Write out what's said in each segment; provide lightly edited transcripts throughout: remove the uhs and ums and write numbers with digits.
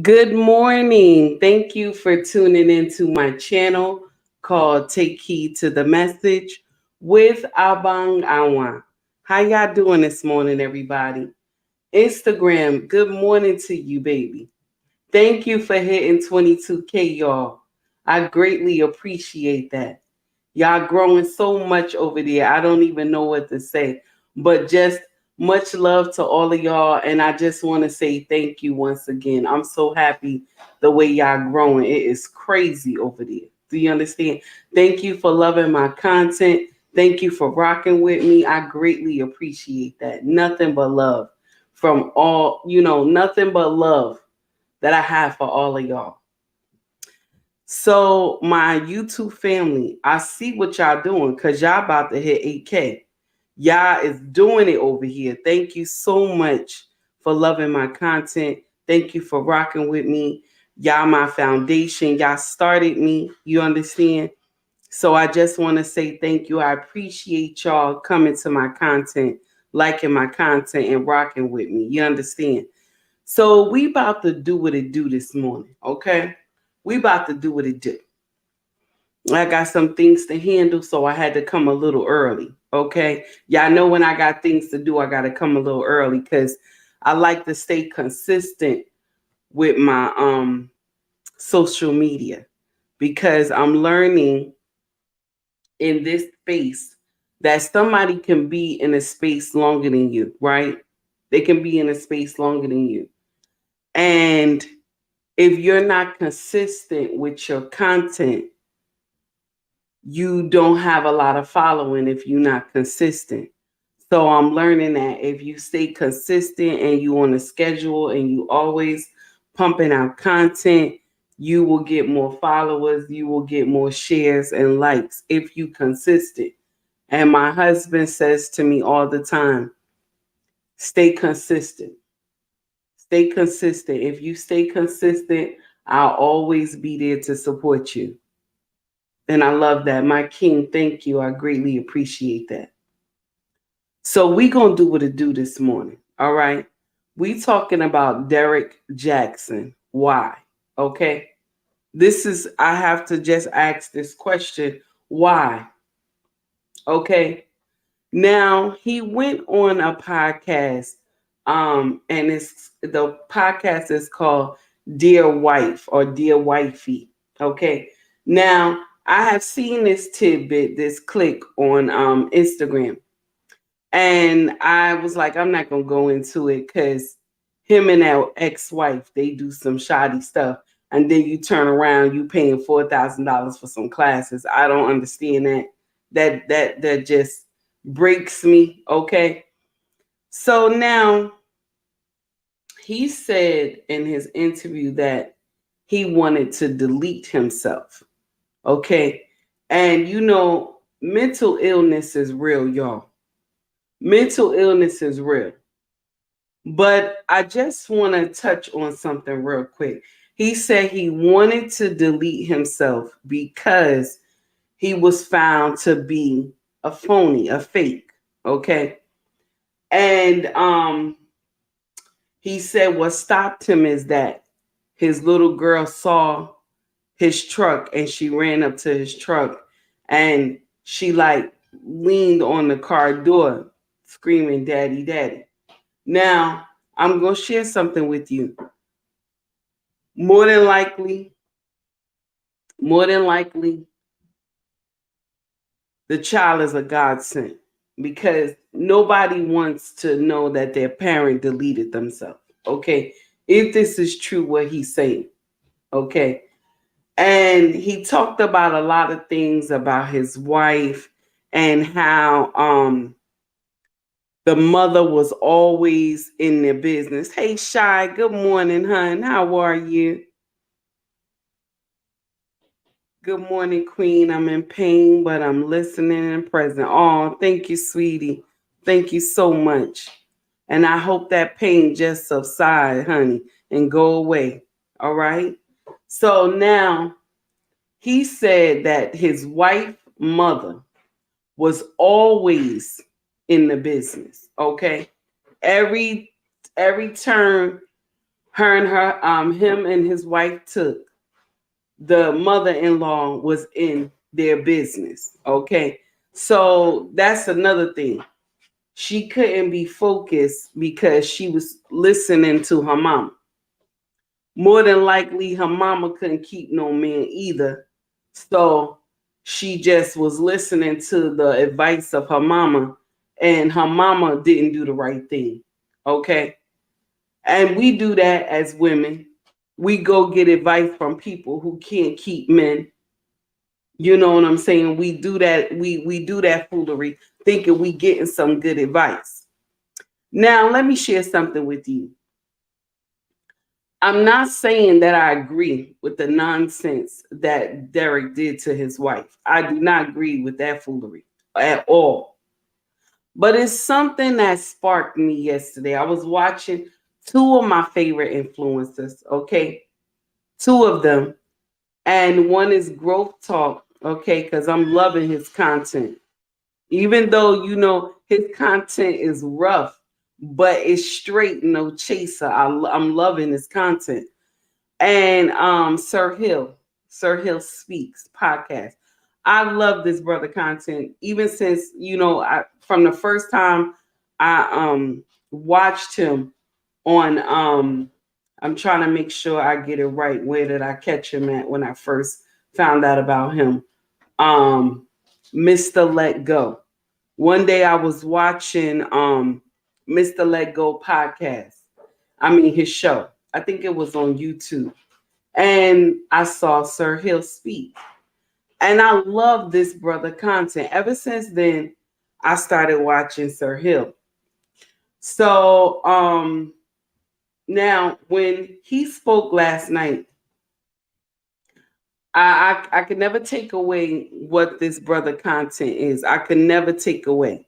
Good morning. Thank you for tuning into my channel called Take Heed to the Message with Abang Awan. How y'all doing this morning, everybody? Instagram, good morning to you, baby. Thank you for hitting 22K, y'all. I greatly appreciate that. Y'all growing so much over there. I don't even know what to say, but just much love to all of y'all. And I just want to say thank you once again. I'm so happy the way y'all growing. It is crazy over there. Do you understand? Thank you for loving my content. Thank you for rocking with me. I greatly appreciate that. Nothing but love from all, nothing but love that I have for all of y'all. So my YouTube family, I see what y'all doing because y'all about to hit 8K. Y'all is doing it over here. Thank you so much for loving my content. Thank you for rocking with me. Y'all my foundation. Y'all started me. You understand? So I just want to say thank you. I appreciate y'all coming to my content, liking my content, and rocking with me. You understand? So we about to do what it do this morning, okay? We about to do what it do. I got some things to handle, so I had to come a little early, okay? Y'all know when I got things to do, I got to come a little early because I like to stay consistent with my social media because I'm learning in this space that somebody can be in a space longer than you, right? They can be in a space longer than you. And if you're not consistent with your content, you don't have a lot of following if you're not consistent. So I'm learning that if you stay consistent and you on a schedule and you always pumping out content, you will get more followers, you will get more shares and likes if you consistent. And my husband says to me all the time, stay consistent. Stay consistent. If you stay consistent, I'll always be there to support you. And I love that. My king, thank you. I greatly appreciate that. So we going to do what it do this morning. All right. We talking about Derrick Jaxn. Why? Okay. I have to just ask this question. Why? Okay. Now he went on a podcast, and the podcast is called Dear Wife or Dear Wifey. Okay. Now I have seen this tidbit, this click on Instagram, and I was like, I'm not gonna go into it because him and that ex-wife, they do some shoddy stuff, and then you turn around, you paying $4,000 for some classes. I don't understand that. That just breaks me. Okay. So now he said in his interview that he wanted to delete himself. Okay. And mental illness is real, y'all. Mental illness is real. But I just want to touch on something real quick. He said he wanted to delete himself because he was found to be a phony, a fake. Okay. And he said what stopped him is that his little girl saw his truck and she ran up to his truck and she like leaned on the car door screaming, "Daddy, daddy." Now, I'm going to share something with you. More than likely, more than likely, the child is a godsend because nobody wants to know that their parent deleted themselves. Okay. If this is true, what he's saying. Okay. And he talked about a lot of things about his wife and how the mother was always in their business. Hey, Shy, good morning, hun. How are you? Good morning, Queen. I'm in pain, but I'm listening and present. Oh, thank you, sweetie. Thank you so much. And I hope that pain just subside, honey, and go away. All right. So now he said that his wife, mother, was always in the business. Okay. Every turn him and his wife took, the mother-in-law was in their business. Okay. So that's another thing. She couldn't be focused because she was listening to her mom. More than likely, her mama couldn't keep no man either. So she just was listening to the advice of her mama, and her mama didn't do the right thing. Okay. And we do that as women. We go get advice from people who can't keep men. You know what I'm saying? We do that. We do that foolery, thinking we getting some good advice. Now, let me share something with you. I'm not saying that I agree with the nonsense that Derrick did to his wife. I do not agree with that foolery at all. But it's something that sparked me yesterday. I was watching two of my favorite influencers, okay? Two of them. And one is Growth Talk, okay? Because I'm loving his content. Even though, his content is rough, but it's straight, no chaser. I'm loving his content. And Sir Hill Speaks podcast. I love this brother content, even since, from the first time I watched him on I'm trying to make sure I get it right. Where did I catch him at when I first found out about him? Um Mr. Let Go. One day I was watching Mr. Let Go podcast. I mean his show. I think it was on YouTube. And I saw Sir Hill speak. And I love this brother content. Ever since then, I started watching Sir Hill. So now when he spoke last night, I could never take away what this brother content is. I could never take away.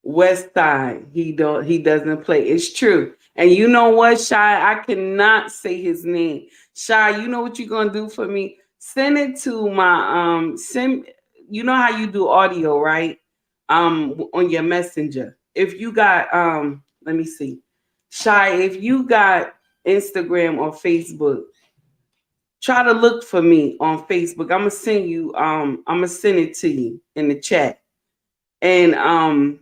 West Side. He doesn't play. It's true. And you know what, Shy? I cannot say his name. Shy, you know what you're gonna do for me? Send it to my send you know how you do audio, right? On your messenger. If you got let me see. Shy, if you got Instagram or Facebook, try to look for me on Facebook. I'm gonna send it to you in the chat. And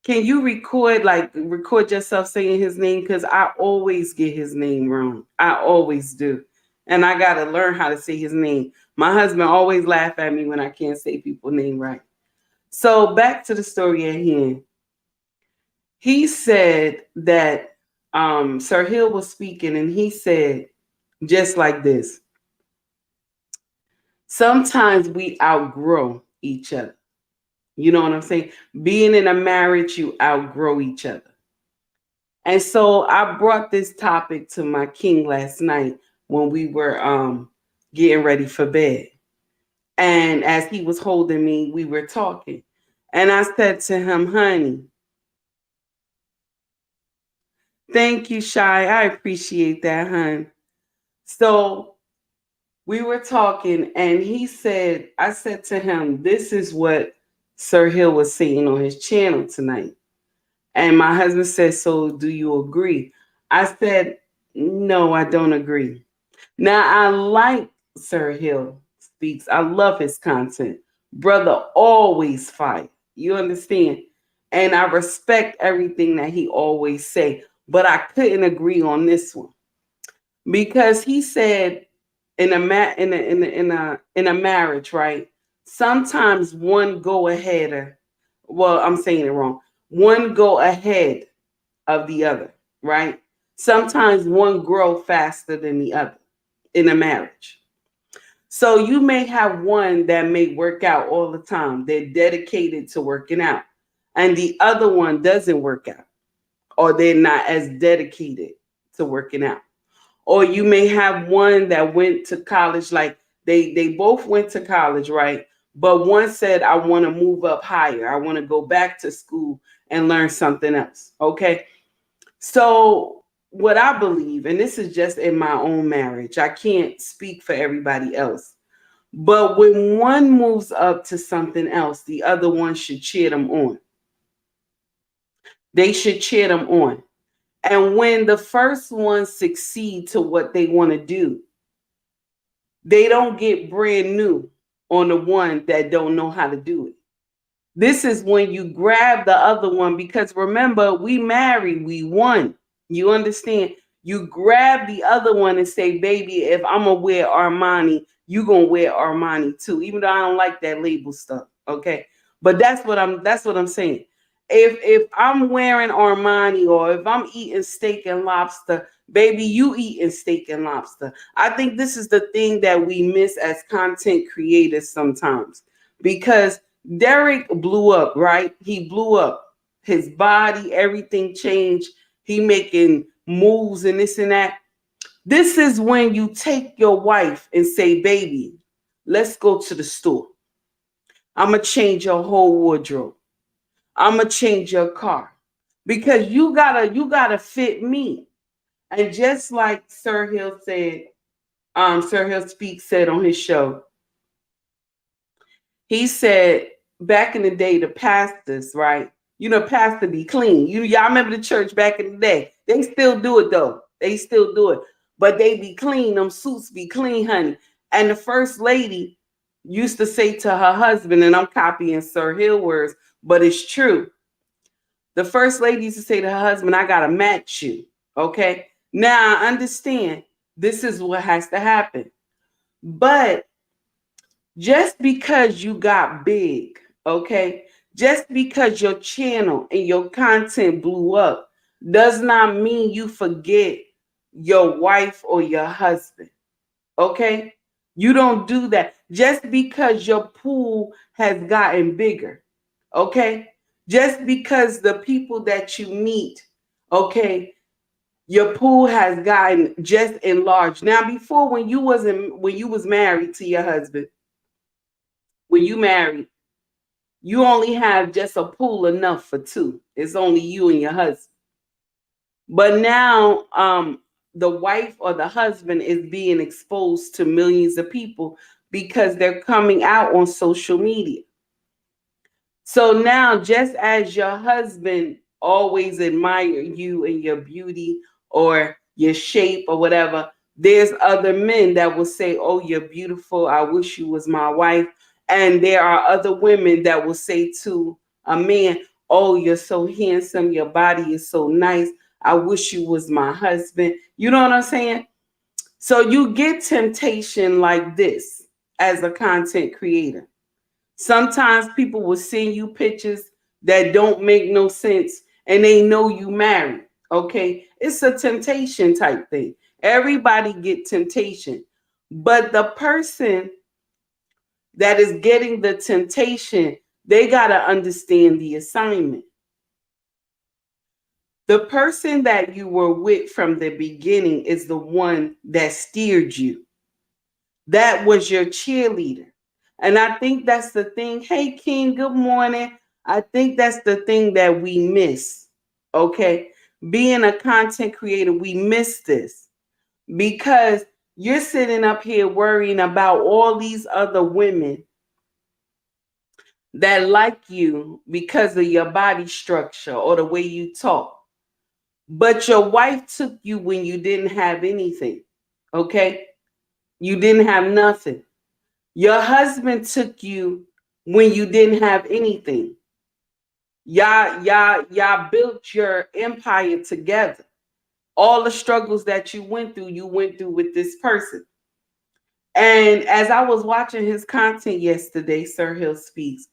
can you record yourself saying his name? Because I always get his name wrong. I always do. And I gotta learn how to say his name. My husband always laugh at me when I can't say people's name right. So back to the story at hand. He said that Sir Hill was speaking, and he said just like this. Sometimes we outgrow each other. You know what I'm saying? Being in a marriage, you outgrow each other. And so I brought this topic to my king last night when we were getting ready for bed. And as he was holding me, we were talking. And I said to him, honey, thank you, Shy. I appreciate that, hon. So we were talking, and I said to him, this is what Sir Hill was saying on his channel tonight. And my husband said, so do you agree? I said, no, I don't agree. Now, I like Sir Hill Speaks. I love his content. Brother always fight. You understand? And I respect everything that he always say. But I couldn't agree on this one. Because he said in a marriage, right? Sometimes one go ahead I'm saying it wrong. One go ahead of the other, right? Sometimes one grow faster than the other in a marriage. So you may have one that may work out all the time. They're dedicated to working out. And the other one doesn't work out, or they're not as dedicated to working out. Or you may have one that went to college, like they both went to college, right? But one said, I want to move up higher. I want to go back to school and learn something else. Okay. So what I believe, and this is just in my own marriage, I can't speak for everybody else. But when one moves up to something else, the other one should cheer them on. They should cheer them on. And when the first ones succeed to what they want to do, they don't get brand new on the one that don't know how to do it. This is when you grab the other one, because remember, we married, we won. You understand? You grab the other one and say, baby, if I'm gonna wear Armani, you gonna wear Armani too. Even though I don't like that label stuff. Okay. But that's what I'm saying. If I'm wearing Armani, or if I'm eating steak and lobster, baby, you eating steak and lobster. I think this is the thing that we miss as content creators sometimes, because Derrick blew up, right? He blew up. His body, everything changed. He making moves and this and that. This is when you take your wife and say, baby, let's go to the store. I'm gonna change your whole wardrobe. I'm gonna change your car. Because you gotta fit me. And just like Sir Hill said, Sir Hill Speaks said on his show, he said back in the day, the pastors, right? You know, pastor be clean. Y'all remember the church back in the day? They still do it though. They still do it, but they be clean. Them suits be clean, honey. And the first lady used to say to her husband, and I'm copying Sir Hill words, but it's true. The first lady used to say to her husband, "I gotta match you." Okay. Now I understand this is what has to happen, but just because you got big, okay, just because your channel and your content blew up does not mean you forget your wife or your husband, okay? You don't do that just because your pool has gotten bigger, okay? Just because the people that you meet, okay, your pool has gotten just enlarged. Now, before, when you was married to your husband, when you married, you only have just a pool enough for two. It's only you and your husband. But now, the wife or the husband is being exposed to millions of people because they're coming out on social media. So now, just as your husband always admire you and your beauty or your shape or whatever, there's other men that will say, "Oh, you're beautiful. I wish you was my wife." And there are other women that will say to a man, "Oh, you're so handsome. Your body is so nice. I wish you was my husband." You know what I'm saying? So you get temptation like this as a content creator. Sometimes people will send you pictures that don't make no sense and they know you married. Okay. It's a temptation type thing. Everybody get temptation. But the person that is getting the temptation, they got to understand the assignment. The person that you were with from the beginning is the one that steered you. That was your cheerleader. And I think that's the thing. Hey, King, good morning. I think that's the thing that we miss. Okay. Being a content creator, we miss this because you're sitting up here worrying about all these other women that like you because of your body structure or the way you talk. But your wife took you when you didn't have anything. Okay. You didn't have nothing. Your husband took you when you didn't have anything. Y'all built your empire together. All the struggles that you went through with this person. And as I was watching his content yesterday, Sir Hill Speaks,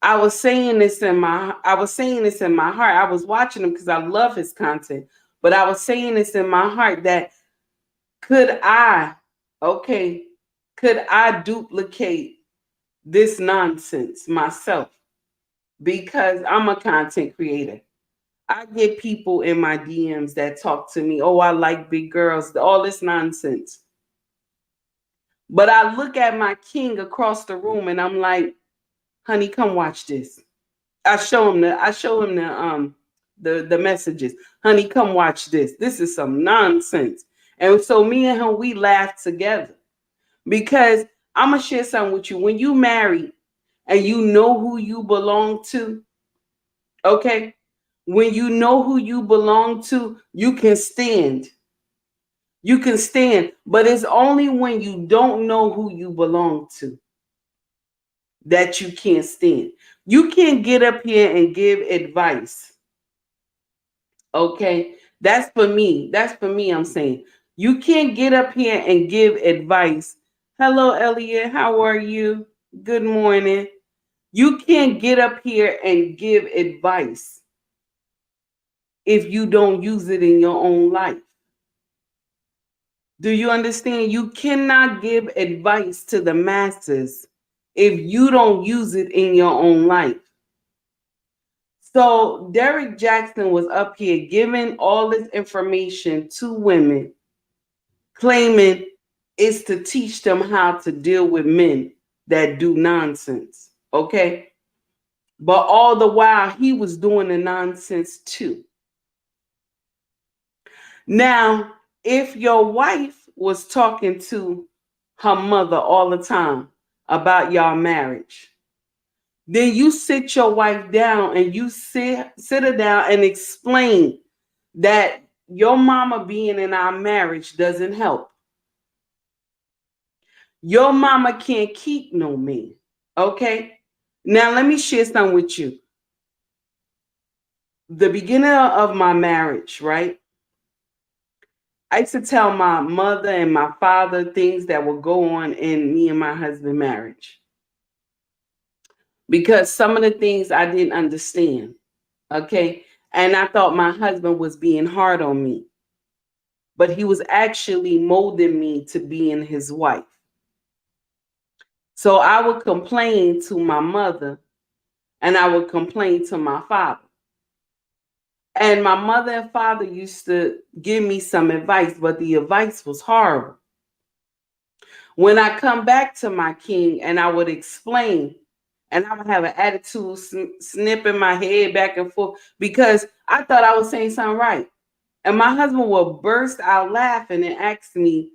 I was saying this in my heart. I was watching him because I love his content, but I was saying this in my heart that could I, okay, could I duplicate this nonsense myself? Because I'm a content creator. I get people in my DMs that talk to me, "Oh, I like big girls," all this nonsense. But I look at my king across the room and I'm like, "Honey, come watch this." I show him the messages. "Honey, come watch this. This is some nonsense." And so me and him, we laugh together because I'm gonna share something with you. When you marry and you know who you belong to, okay? When you know who you belong to, you can stand. You can stand, but it's only when you don't know who you belong to that you can't stand. You can't get up here and give advice. Okay? That's for me. That's for me, I'm saying. You can't get up here and give advice. Hello, Elliot. How are you? Good morning. You can't get up here and give advice if you don't use it in your own life. Do you understand? You cannot give advice to the masses if you don't use it in your own life. So Derrick Jaxn was up here giving all this information to women, claiming it's to teach them how to deal with men that do nonsense. Okay. But all the while, he was doing the nonsense too. Now, if your wife was talking to her mother all the time about y'all marriage, then you sit your wife down and you sit her down and explain that your mama being in our marriage doesn't help. Your mama can't keep no man. Okay? Now let me share something with you. The beginning of my marriage, right? I used to tell my mother and my father things that would go on in me and my husband marriage because some of the things I didn't understand. Okay. And I thought my husband was being hard on me, but he was actually molding me to being his wife. So I would complain to my mother and I would complain to my father. And my mother and father used to give me some advice, but the advice was horrible. When I come back to my king and I would explain, and I would have an attitude, snipping my head back and forth because I thought I was saying something right. And my husband would burst out laughing and ask me,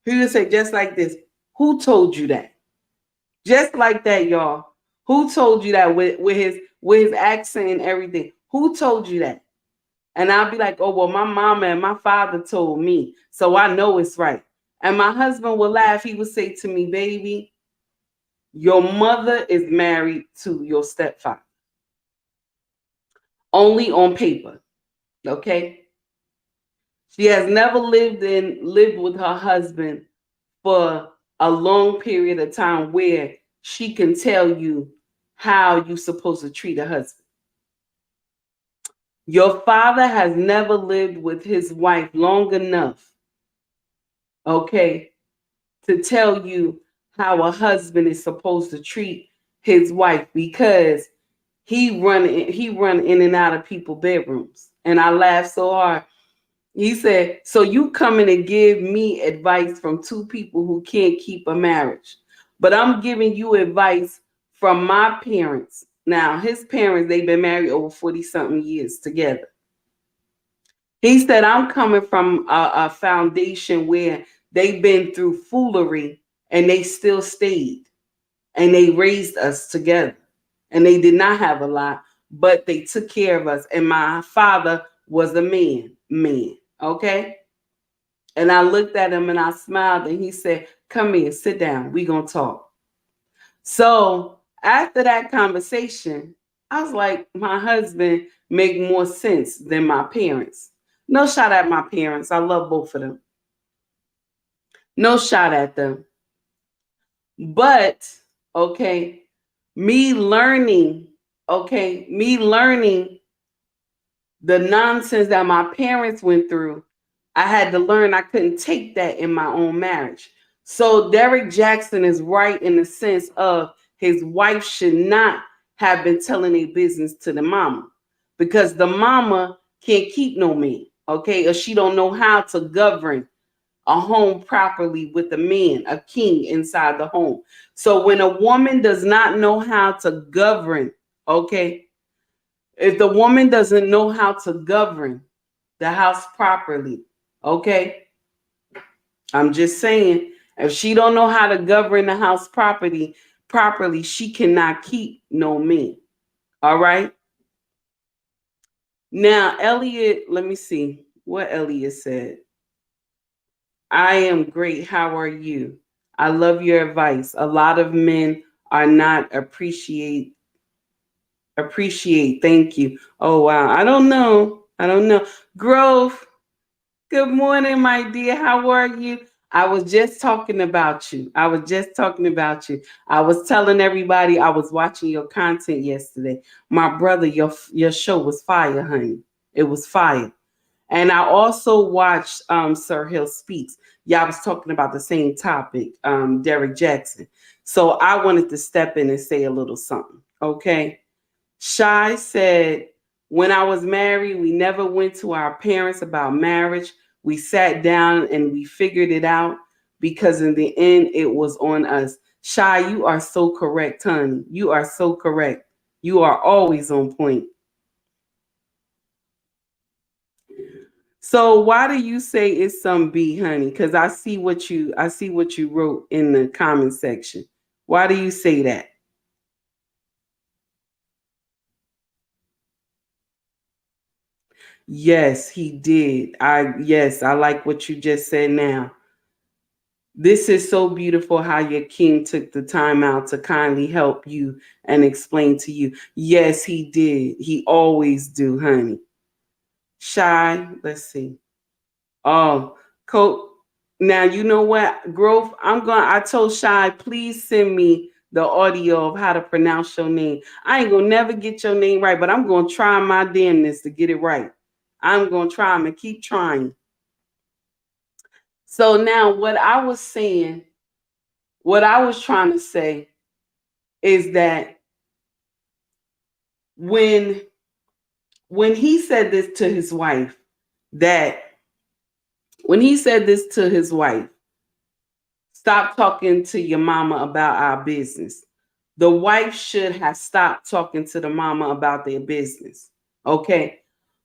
he would say just like this, who told you that? Just like that, y'all. Who told you that with his accent and everything? Who told you that? And I'll be like, oh, well, my mama and my father told me, so I know it's right. And my husband would laugh. He would say to me, baby, your mother is married to your stepfather. Only on paper. Okay? She has never lived with her husband for a long period of time where she can tell you how you're supposed to treat a husband. Your father has never lived with his wife long enough, okay, to tell you how a husband is supposed to treat his wife because he run in and out of people's bedrooms. And I laughed so hard. He said, so you coming to give me advice from two people who can't keep a marriage. But I'm giving you advice from my parents. Now, his parents, they've been married over 40 something years together. He said, I'm coming from a foundation where they've been through foolery and they still stayed and they raised us together. And they did not have a lot, but they took care of us. And my father was a man. Okay. And I looked at him and I smiled and he said, come here, sit down. We gonna talk. So after that conversation, I was like, my husband make more sense than my parents. No shot at my parents. I love both of them. No shot at them. But okay, me learning, me learning the nonsense that my parents went through, I had to learn I couldn't take that in my own marriage. So Derrick Jaxn is right in the sense of his wife should not have been telling a business to the mama because the mama can't keep no man, okay, or she don't know how to govern a home properly with a man, a king inside the home. So when a woman does not know how to govern, okay, if the woman doesn't know how to govern the house properly, okay, I'm just saying, if she don't know how to govern the house properly, she cannot keep no man. All right. Now, Elliot, let me see what Elliot said. I am great. How are you? I love your advice. A lot of men are not appreciate. Thank you. Oh wow. I don't know. I don't know. Growth. Good morning, my dear. How are you? I was just talking about you. I was just talking about you. I was telling everybody I was watching your content yesterday. My brother, your show was fire, honey. It was fire. And I also watched Sir Hill Speaks. Y'all was talking about the same topic, Derrick Jaxn. So I wanted to step in and say a little something. Okay. Shy said, when I was married, we never went to our parents about marriage. We sat down and we figured it out because in the end, it was on us. Shy, you are so correct, honey. You are so correct. You are always on point. So why do you say it's some B, honey? Because I see what you wrote in the comment section. Why do you say that? Yes, he did. I like what you just said now. This is so beautiful how your king took the time out to kindly help you and explain to you. Yes, he did. He always do, honey. Shy, let's see. Oh, Coach. Now you know what, Growth. I told Shy, please send me the audio of how to pronounce your name. I ain't gonna never get your name right, but I'm gonna try my damnness to get it right. I'm gonna try. I'm gonna keep trying. So now, what I was trying to say is that when he said this to his wife, that when he said this to his wife, stop talking to your mama about our business. The wife should have stopped talking to the mama about their business. Okay.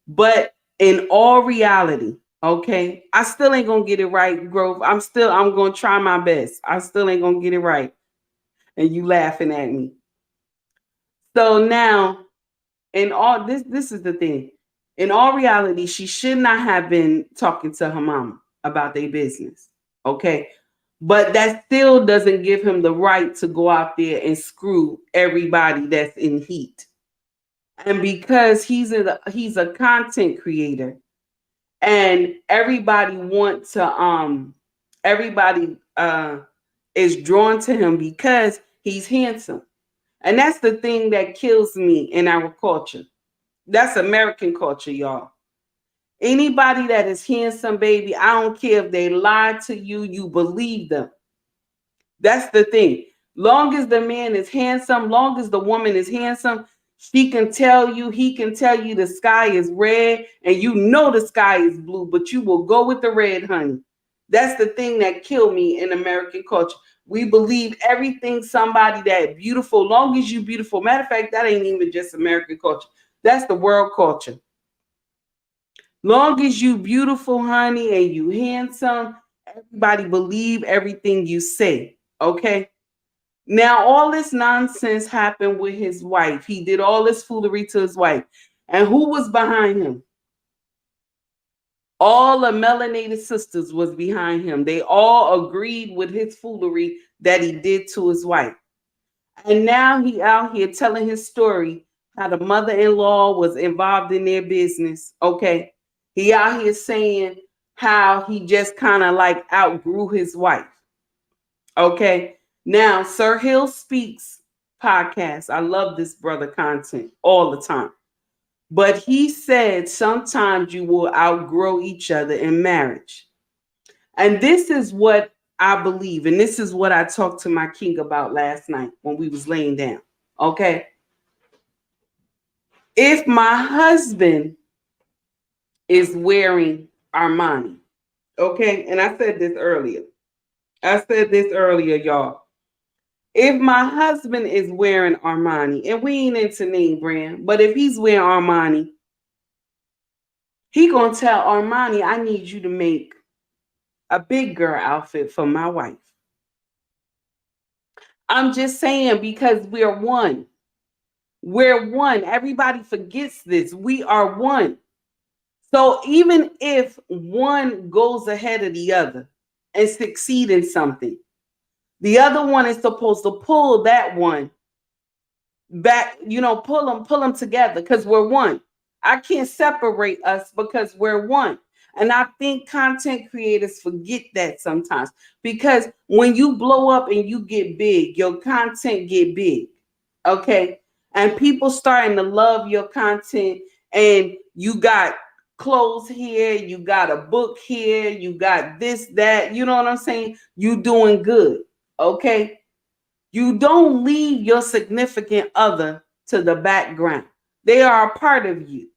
But in all reality, okay, I still ain't gonna get it right, Growth. I'm gonna try my best. I still ain't gonna get it right. And you laughing at me. So now, in all this is the thing. In all reality, she should not have been talking to her mama about their business. Okay. But that still doesn't give him the right to go out there and screw everybody that's in heat. And because he's a content creator and everybody is drawn to him because he's handsome. And that's the thing that kills me in our culture. That's American culture, y'all. Anybody that is handsome, baby, I don't care if they lie to you, you believe them. That's the thing. Long as the man is handsome, long as the woman is handsome, she can tell you, he can tell you the sky is red and you know the sky is blue, but you will go with the red, honey. That's the thing that killed me in American culture. We believe everything somebody that beautiful, long as you beautiful. Matter of fact, that ain't even just American culture. That's the world culture. Long as you beautiful, honey, and you handsome, everybody believe everything you say. Okay. Now, all this nonsense happened with his wife. He did all this foolery to his wife. And who was behind him? All the melanated sisters was behind him. They all agreed with his foolery that he did to his wife. And now he out here telling his story how the mother-in-law was involved in their business. Okay. He out here saying how he just kind of like outgrew his wife. Okay. Now, Sir Hill Speaks podcast. I love this brother content all the time. But he said sometimes you will outgrow each other in marriage. And this is what I believe. And this is what I talked to my king about last night when we was laying down. Okay. If my husband is wearing Armani, okay, and I said this earlier. Y'all. If my husband is wearing Armani, and we ain't into name brand, but if he's wearing Armani, he gonna tell Armani, I need you to make a big girl outfit for my wife. I'm just saying because we're one. We're one. Everybody forgets this. We are one. So even if one goes ahead of the other and succeed in something, the other one is supposed to pull that one back, pull them together because we're one. I can't separate us because we're one. And I think content creators forget that sometimes because when you blow up and you get big, your content get big. Okay? And people starting to love your content, and you got clothes here, you got a book here, you got this, that, you know what I'm saying? You doing good. Okay? You don't leave your significant other to the background. They are a part of you.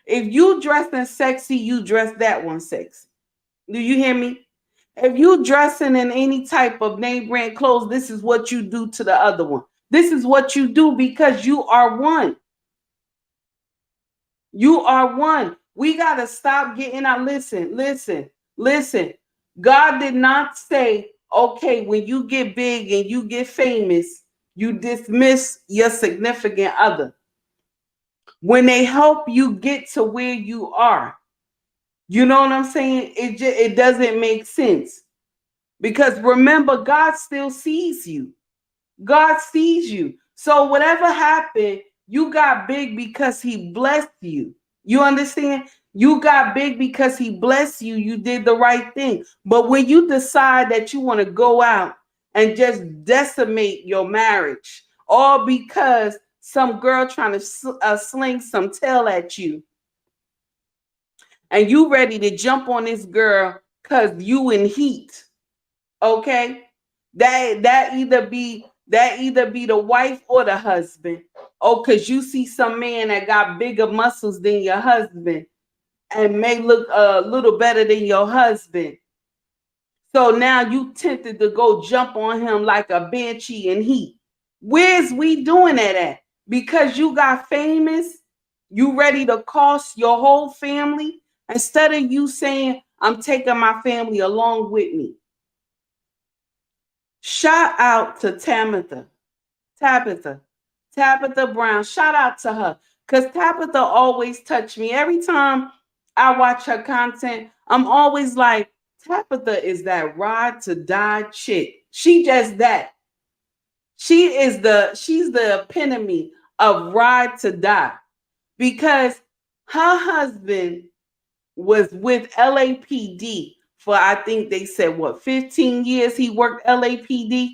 If you dressing sexy, you dress that one sexy. Do you hear me? If you dressing in any type of name brand clothes, this is what you do to the other one. This is what you do because you are one. You are one. We got to stop getting out. Listen. God did not say, okay, when you get big and you get famous, you dismiss your significant other. When they help you get to where you are, you know what I'm saying? It doesn't make sense. Because remember, God still sees you. God sees you. So whatever happened, you got big because he blessed you. You understand? You got big because he blessed you. You did the right thing. But when you decide that you want to go out and just decimate your marriage, all because some girl trying to sling some tail at you, and you ready to jump on this girl because you in heat, okay? That either be the wife or the husband. Oh, because you see some man that got bigger muscles than your husband and may look a little better than your husband. So now you tempted to go jump on him like a banshee in heat. Where's we doing that at? Because you got famous, you ready to cost your whole family instead of you saying, I'm taking my family along with me. Shout out to Tabitha Brown. Shout out to her because Tabitha always touch me. Every time I watch her content, I'm always like, Tabitha is that ride to die chick. She just that. She's the epitome of ride to die because her husband was with LAPD for, I think they said, 15 years he worked LAPD.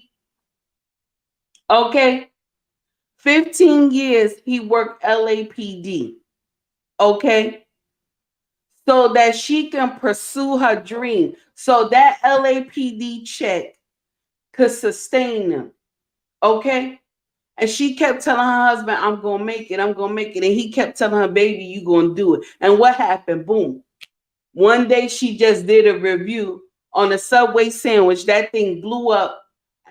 Okay. 15 years he worked LAPD. Okay. So that she can pursue her dream. So that LAPD check could sustain them. Okay. And she kept telling her husband, I'm going to make it. I'm going to make it. And he kept telling her, baby, you going to do it. And what happened? Boom. One day she just did a review on a Subway sandwich. That thing blew up.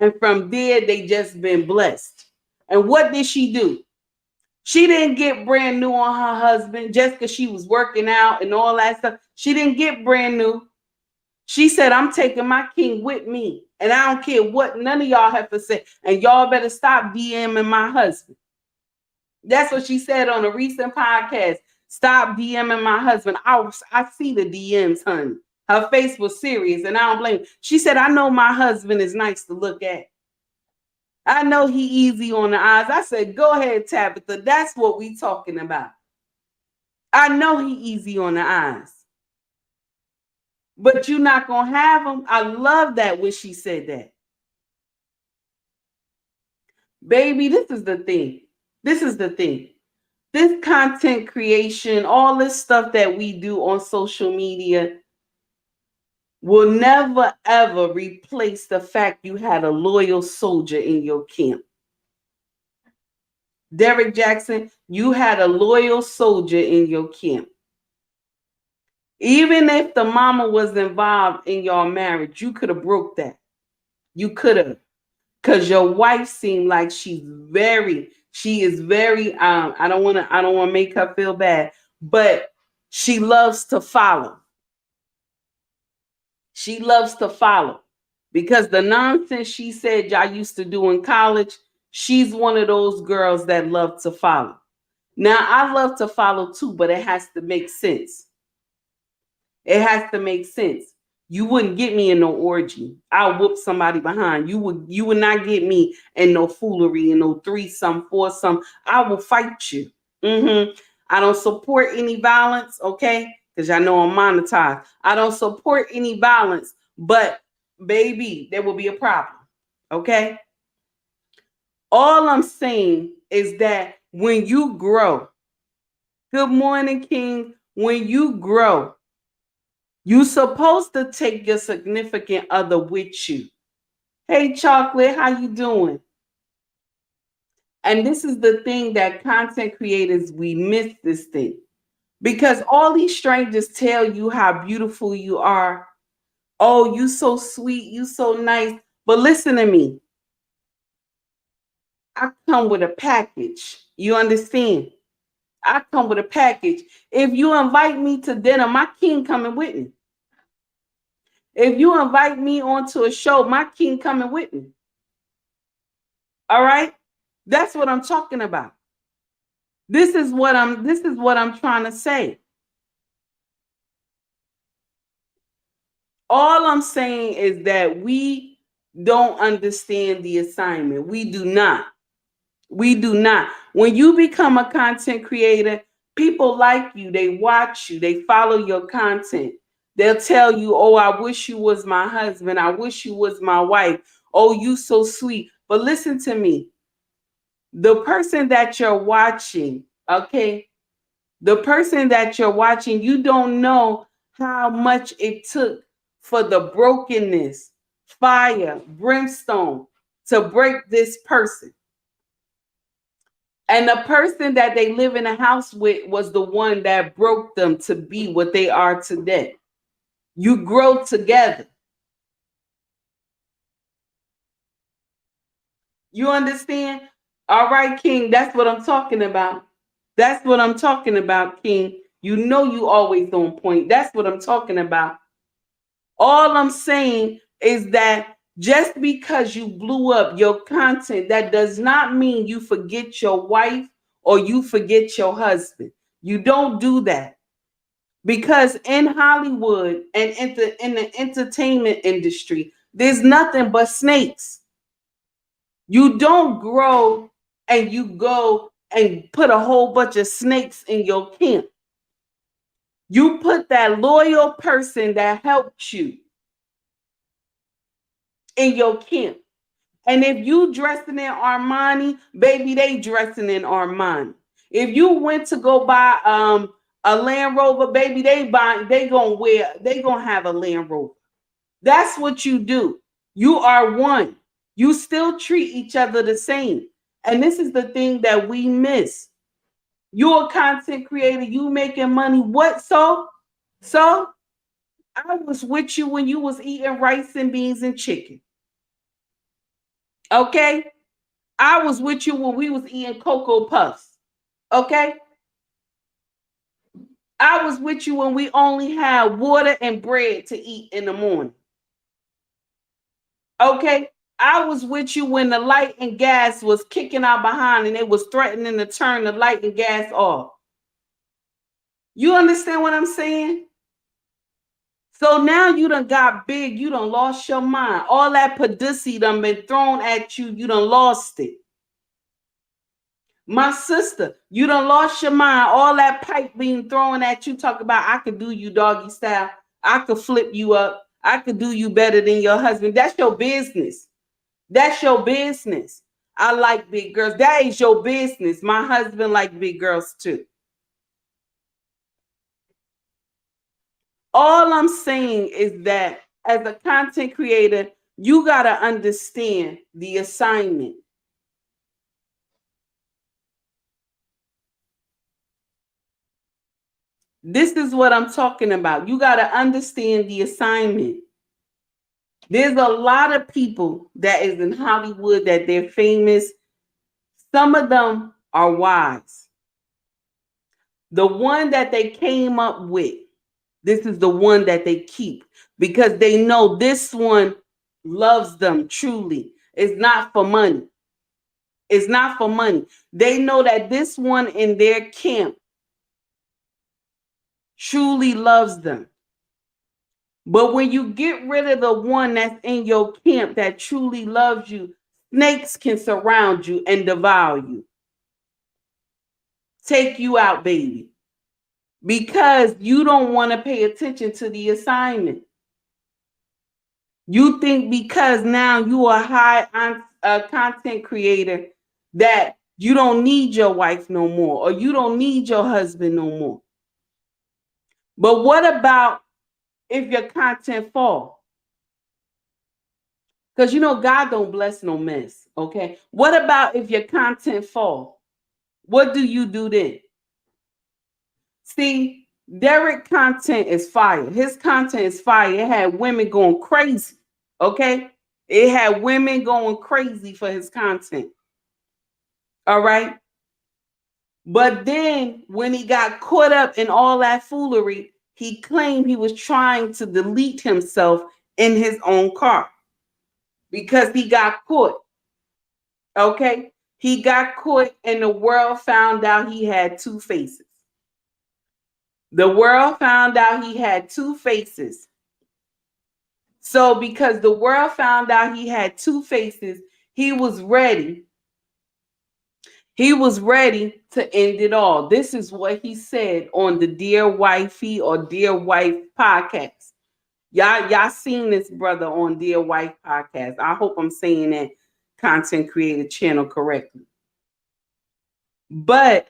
And from there, they just been blessed. And what did she do? She didn't get brand new on her husband just because she was working out and all that stuff. She didn't get brand new. She said, I'm taking my king with me. And I don't care what none of y'all have to say. And y'all better stop DMing my husband. That's what she said on a recent podcast. Stop DMing my husband. I see the DMs, honey. Her face was serious, and I don't blame her. She said, I know my husband is nice to look at. I know he easy on the eyes. I said, go ahead, Tabitha. That's what we talking about. I know he easy on the eyes. But you're not going to have him. I love that when she said that. Baby, this is the thing. This content creation, all this stuff that we do on social media will never, ever replace the fact you had a loyal soldier in your camp. Derrick Jaxn, you had a loyal soldier in your camp. Even if the mama was involved in your marriage, you could have broke that. You could have. Because your wife seemed like she is very, I don't want to make her feel bad, but she loves to follow. She loves to follow because the nonsense she said y'all used to do in college, she's one of those girls that love to follow. Now, I love to follow too, but it has to make sense. It has to make sense. You wouldn't get me in no orgy. I'll whoop somebody behind. You would not get me in no foolery, in no threesome, foursome. I will fight you. I don't support any violence, okay? Because I know I'm monetized. I don't support any violence, but baby, there will be a problem. Okay? All I'm saying is that when you grow, good morning, King. When you grow, you supposed to take your significant other with you. Hey, Chocolate, how you doing? And this is the thing that content creators, we miss this thing. Because all these strangers tell you how beautiful you are. Oh, you so sweet, you so nice. But listen to me. I come with a package. You understand? I come with a package. If you invite me to dinner, my king coming with me. If you invite me onto a show, my king coming with me. All right? That's what I'm talking about. This is what I'm trying to say. All I'm saying is that we don't understand the assignment. We do not. We do not. When you become a content creator, people like you, they watch you, they follow your content. They'll tell you, oh, I wish you was my husband. I wish you was my wife. Oh, you so sweet. But listen to me. The person that you're watching, okay, the person that you're watching, you don't know how much it took for the brokenness, fire, brimstone to break this person. And the person that they live in a house with was the one that broke them to be what they are today. You grow together. You understand? All right, King, that's what I'm talking about. That's what I'm talking about, King. You know you always on point. That's what I'm talking about. All I'm saying is that just because you blew up your content, that does not mean you forget your wife or you forget your husband. You don't do that. Because in Hollywood and in the entertainment industry, there's nothing but snakes. You don't grow and you go and put a whole bunch of snakes in your camp. You put that loyal person that helped you in your camp. And if you dressing in Armani, baby, they dressing in Armani. If you went to go buy a Land Rover, baby, they gonna have a Land Rover. That's what you do. You are one. You still treat each other the same. And this is the thing that we miss. You're a content creator, you making money. What so? So I was with you when you was eating rice and beans and chicken. Okay? I was with you when we was eating Cocoa Puffs. Okay? I was with you when we only had water and bread to eat in the morning. Okay? I was with you when the light and gas was kicking out behind and it was threatening to turn the light and gas off. You understand what I'm saying? So now you done got big, you done lost your mind. All that pussy done been thrown at you, you done lost it. My sister, you done lost your mind. All that pipe being thrown at you, talk about I could do you doggy style. I could flip you up. I could do you better than your husband. That's your business. That's your business. I like big girls. That is your business. My husband like big girls too. All I'm saying is that as a content creator, you got to understand the assignment. This is what I'm talking about. You got to understand the assignment. There's a lot of people that is in Hollywood that they're famous. Some of them are wise. The one that they came up with, this is the one that they keep because they know this one loves them truly. It's not for money. It's not for money. They know that this one in their camp truly loves them. But when you get rid of the one that's in your camp that truly loves you, snakes can surround you and devour you. Take you out, baby. Because you don't want to pay attention to the assignment. You think because now you are a content creator that you don't need your wife no more, or you don't need your husband no more. But what about if your content fall? Because God don't bless no mess. Okay. What about if your content fall? What do you do then? See, Derrick content is fire. His content is fire. It had women going crazy. Okay. It had women going crazy for his content. All right. But then when he got caught up in all that foolery, he claimed he was trying to delete himself in his own car because he got caught. Okay. He got caught and the world found out he had two faces. The world found out he had two faces. So because the world found out he had two faces, he was ready. He was ready to end it all. This is what he said on the Dear Wifey or Dear Wife podcast. Y'all seen this brother on Dear Wife podcast. I hope I'm saying that content creator channel correctly. But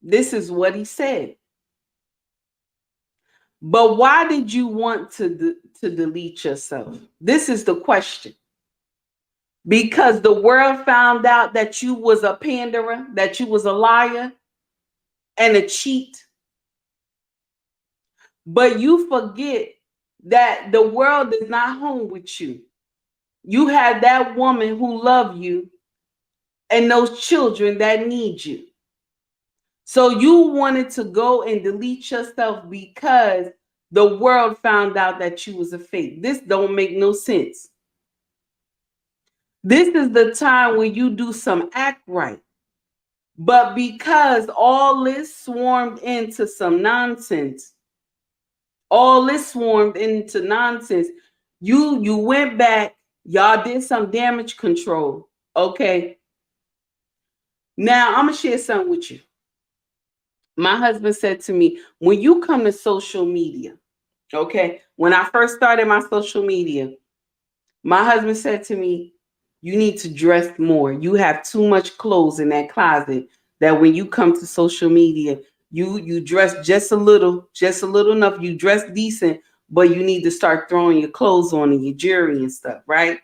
this is what he said. But why did you want to delete yourself? This is the question. Because the world found out that you was a panderer, that you was a liar and a cheat. But you forget that the world is not home with you. You have that woman who love you and those children that need you. So you wanted to go and delete yourself because the world found out that you was a fake. This don't make no sense. This is the time when you do some act right. But because all this swarmed into some nonsense, you went back, y'all did some damage control. Okay. Now I'm gonna share something with you. My husband said to me, when you come to social media, okay, when I first started my social media, my husband said to me, you need to dress more. You have too much clothes in that closet that when you come to social media, you dress just a little enough. You dress decent, but you need to start throwing your clothes on and your jewelry and stuff, right?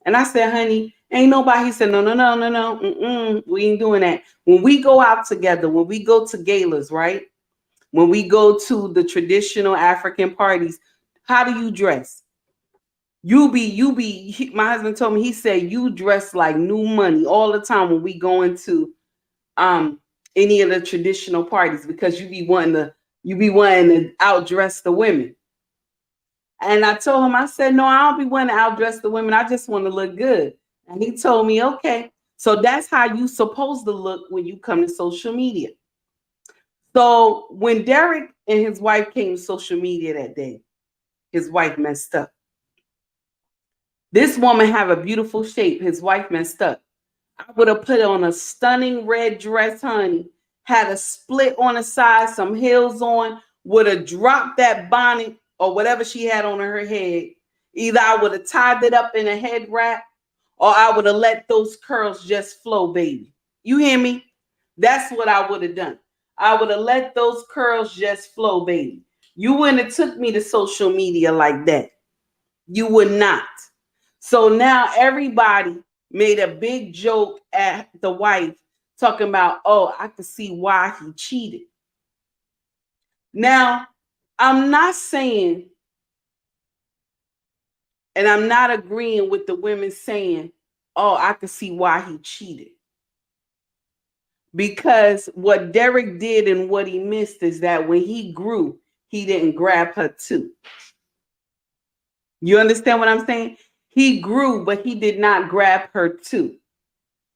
And I said, honey, ain't nobody. He said, no. We ain't doing that. When we go out together, when we go to galas, right? When we go to the traditional African parties, how do you dress? My husband told me, he said, you dress like new money all the time when we go into any of the traditional parties because you be wanting to outdress the women. And I told him, I said, no, I don't be wanting to outdress the women. I just want to look good. And he told me, okay. So that's how you supposed to look when you come to social media. So when Derrick and his wife came to social media that day, his wife messed up. This woman have a beautiful shape. His wife messed up. I would have put on a stunning red dress, honey, had a split on the side, some heels on, would have dropped that bonnet or whatever she had on her head. Either I would have tied it up in a head wrap or I would have let those curls just flow, baby. You hear me? That's what I would have done. I would have let those curls just flow, baby. You wouldn't have took me to social media like that. You would not. So now everybody made a big joke at the wife talking about, oh, I could see why he cheated. Now, I'm not saying, and I'm not agreeing with the women saying, oh, I could see why he cheated. Because what Derrick did and what he missed is that when he grew, he didn't grab her too. You understand what I'm saying? He grew, but he did not grab her too.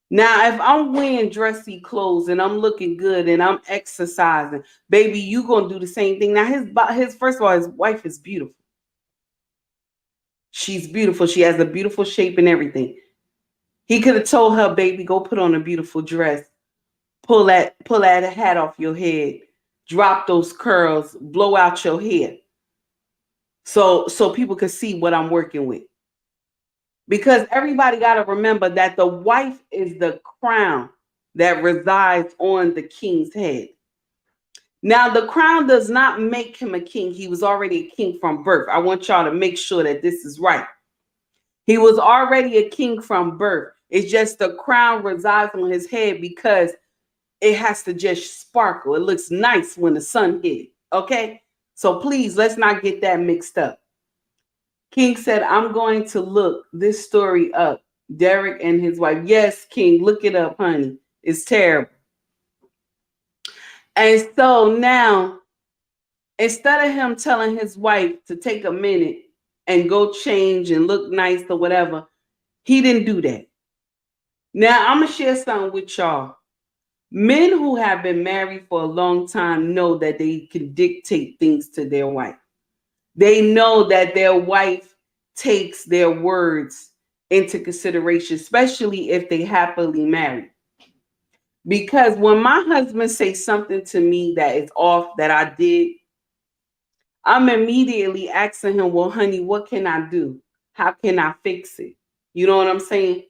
Now, if I'm wearing dressy clothes and I'm looking good and I'm exercising, baby, you gonna do the same thing. Now, his first of all, his wife is beautiful. She's beautiful. She has a beautiful shape and everything. He could have told her, baby, go put on a beautiful dress, pull that hat off your head, drop those curls, blow out your hair, so people could see what I'm working with. Because everybody got to remember that the wife is the crown that resides on the king's head. Now, the crown does not make him a king. He was already a king from birth. I want y'all to make sure that this is right. He was already a king from birth. It's just the crown resides on his head because it has to just sparkle. It looks nice when the sun hit it. Okay? So please, let's not get that mixed up. King said, I'm going to look this story up. Derrick and his wife. Yes, King, look it up, honey. It's terrible. And so now, instead of him telling his wife to take a minute and go change and look nice or whatever, he didn't do that. Now, I'm going to share something with y'all. Men who have been married for a long time know that they can dictate things to their wife. They know that their wife takes their words into consideration, especially if they happily married. Because when my husband says something to me that is off that I did, I'm immediately asking him, well, honey, what can I do? How can I fix it? You know what I'm saying?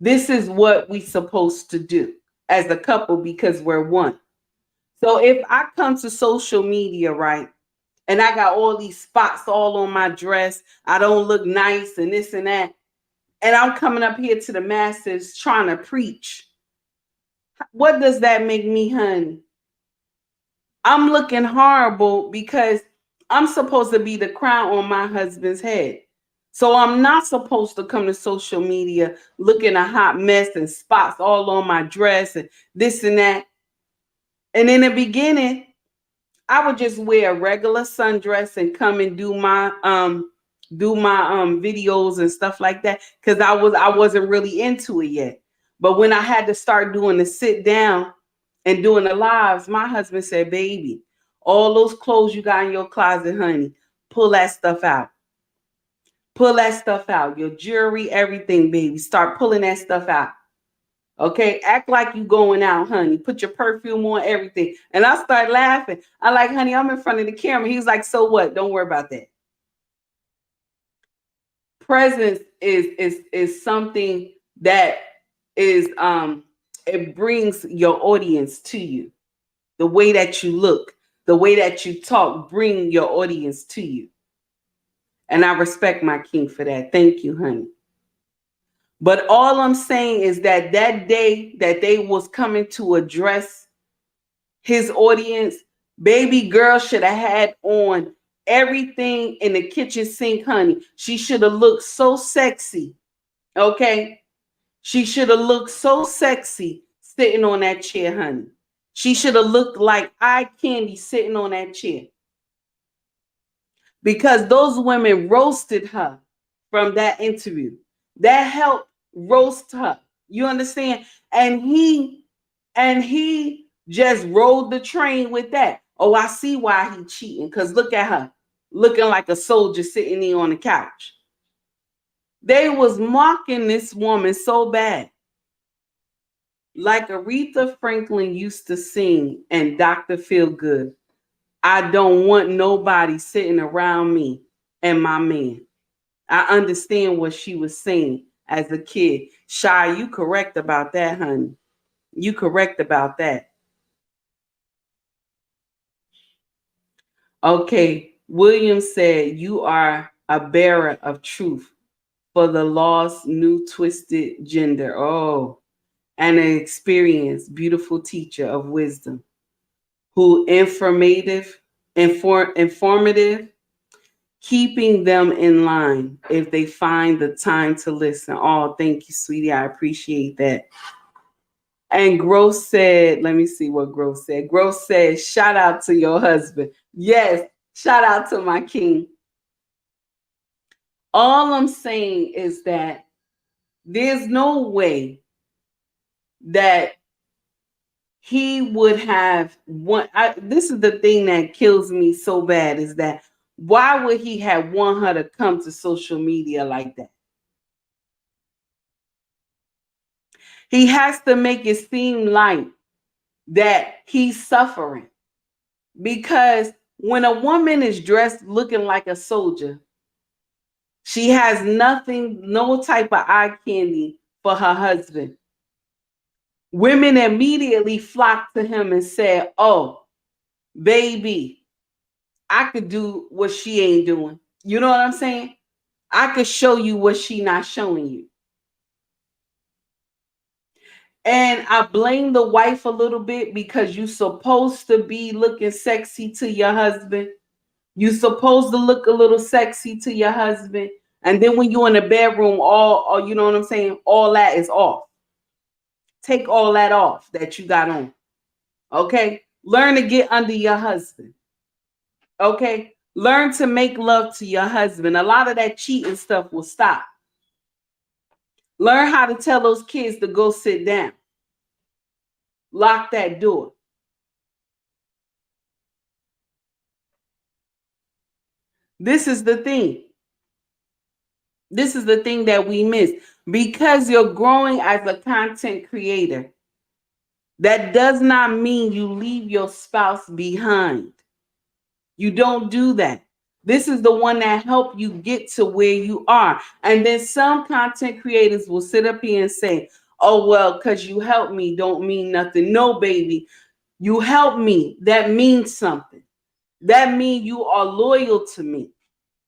This is what we supposed to do as a couple because we're one. So if I come to social media, right, and I got all these spots all on my dress, I don't look nice and this and that, and I'm coming up here to the masses trying to preach, what does that make me, honey? I'm looking horrible because I'm supposed to be the crown on my husband's head. So I'm not supposed to come to social media looking a hot mess and spots all on my dress and this and that. And in the beginning, I would just wear a regular sundress and come and do my videos and stuff like that because I wasn't really into it yet. But when I had to start doing the sit down and doing the lives, my husband said, baby, all those clothes you got in your closet, honey, pull that stuff out. Pull that stuff out. Your jewelry, everything, baby. Start pulling that stuff out. Okay, act like you going out, honey. Put your perfume on, everything. And I start laughing. I like, honey, I'm in front of the camera. He's like, so what? Don't worry about that. Presence is something that is it brings your audience to you. The way that you look, the way that you talk, bring your audience to you. And I respect my king for that. Thank you, honey. But all I'm saying is that that day that they was coming to address his audience, baby girl should have had on everything in the kitchen sink, honey. She should have looked so sexy. Okay? She should have looked so sexy sitting on that chair, honey. She should have looked like eye candy sitting on that chair. Because those women roasted her from that interview. That helped roast her. You understand? And he just rode the train with that. Oh, I see why he cheating. Because look at her, looking like a soldier sitting there on the couch. They was mocking this woman so bad. Like Aretha Franklin used to sing and Dr. Feelgood, I don't want nobody sitting around me and my man. I understand what she was saying as a kid. Shy, you correct about that, honey. You correct about that. Okay. William said, you are a bearer of truth for the lost, new, twisted gender. Oh, and an experienced, beautiful teacher of wisdom who informative, keeping them in line if they find the time to listen. Oh, thank you, sweetie. I appreciate that. And Gross said, let me see what Gross said. Gross said, shout out to your husband. Yes, shout out to my king. All I'm saying is that there's no way that he would have one. This is the thing that kills me so bad, is that why would he have want her to come to social media like that? He has to make it seem like that he's suffering, because when a woman is dressed looking like a soldier, she has nothing, no type of eye candy for her husband. Women immediately flock to him and say, "Oh, baby, I could do what she ain't doing." You know what I'm saying? I could show you what she not showing you. And I blame the wife a little bit, because you supposed to be looking sexy to your husband. You supposed to look a little sexy to your husband. And then when you're in the bedroom, all you know what I'm saying? All that is off. Take all that off that you got on. Okay? Learn to get under your husband. Okay? Learn to make love to your husband. A lot of that cheating stuff will stop. Learn how to tell those kids to go sit down. Lock that door. This is the thing. This is the thing that we miss. Because you're growing as a content creator, that does not mean you leave your spouse behind. You don't do that. This is the one that helped you get to where you are. And then some content creators will sit up here and say, "Oh, well, because you helped me don't mean nothing." No, baby. You helped me. That means something. That means you are loyal to me.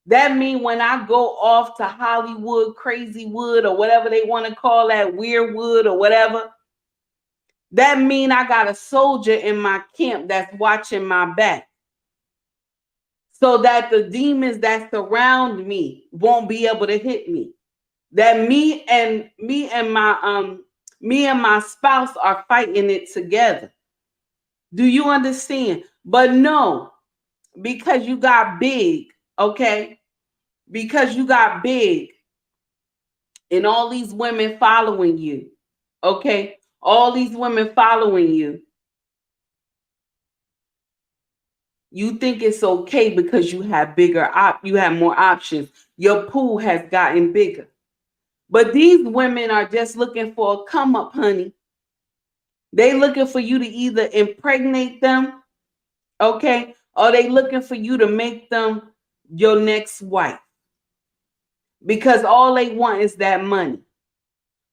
That means when I go off to Hollywood, crazy wood, or whatever they want to call that, weird wood or whatever, that means I got a soldier in my camp that's watching my back, so that the demons that surround me won't be able to hit me. That me and my spouse are fighting it together. Do you understand? But no, because you got big, okay? Because you got big and all these women following you, okay? All these women following you. You think it's okay because you have you have more options. Your pool has gotten bigger. But these women are just looking for a come up, honey. They looking for you to either impregnate them, okay? Or they looking for you to make them your next wife. Because all they want is that money.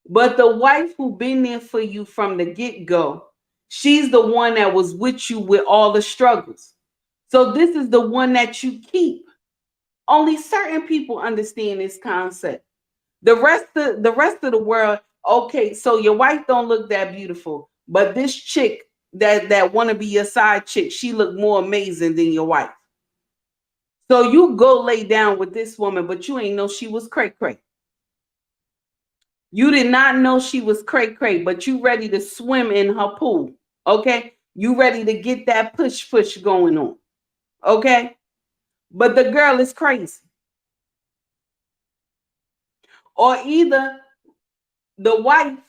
But the wife who been there for you from the get-go, she's the one that was with you with all the struggles. So this is the one that you keep. Only certain people understand this concept. The rest of the world, okay, so your wife don't look that beautiful, but this chick that want to be your side chick, she look more amazing than your wife. So you go lay down with this woman, but you ain't know she was cray cray. You did not know she was cray cray, but you ready to swim in her pool. Okay? You ready to get that push going on. Okay? But the girl is crazy. Or either the wife,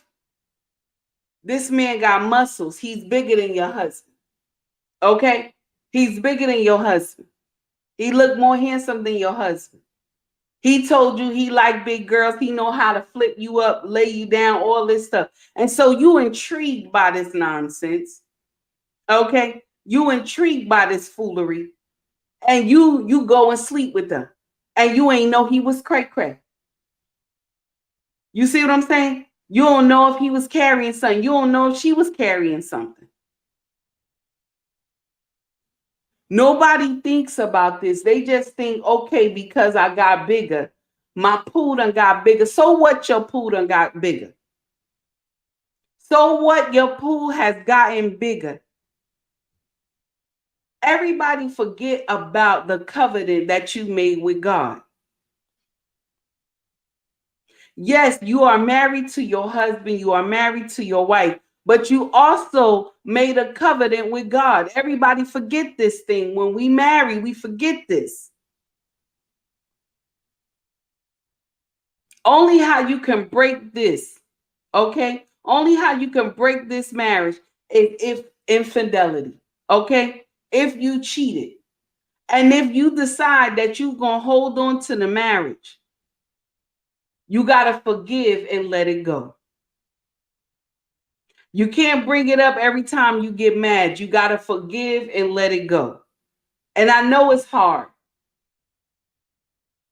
this man got muscles. He's bigger than your husband. Okay? He's bigger than your husband. He look more handsome than your husband. He told you he like big girls. He know how to flip you up, lay you down, all this stuff. And so you intrigued by this nonsense. Okay? You intrigued by this foolery. And you go and sleep with them. And you ain't know he was cray cray. You see what I'm saying? You don't know if he was carrying something. You don't know if she was carrying something. Nobody thinks about this. They just think, okay, because I got bigger, my pool done got bigger. So what, your pool done got bigger? So what, your pool has gotten bigger? Everybody forget about the covenant that you made with God. Yes, you are married to your husband, you are married to your wife, but you also made a covenant with God. Everybody forget this thing. When we marry, we forget this. Only how you can break this, okay? Only how you can break this marriage is if infidelity, okay? If you cheated. And if you decide that you're going to hold on to the marriage, you got to forgive and let it go. You can't bring it up every time you get mad. You got to forgive and let it go. And I know it's hard.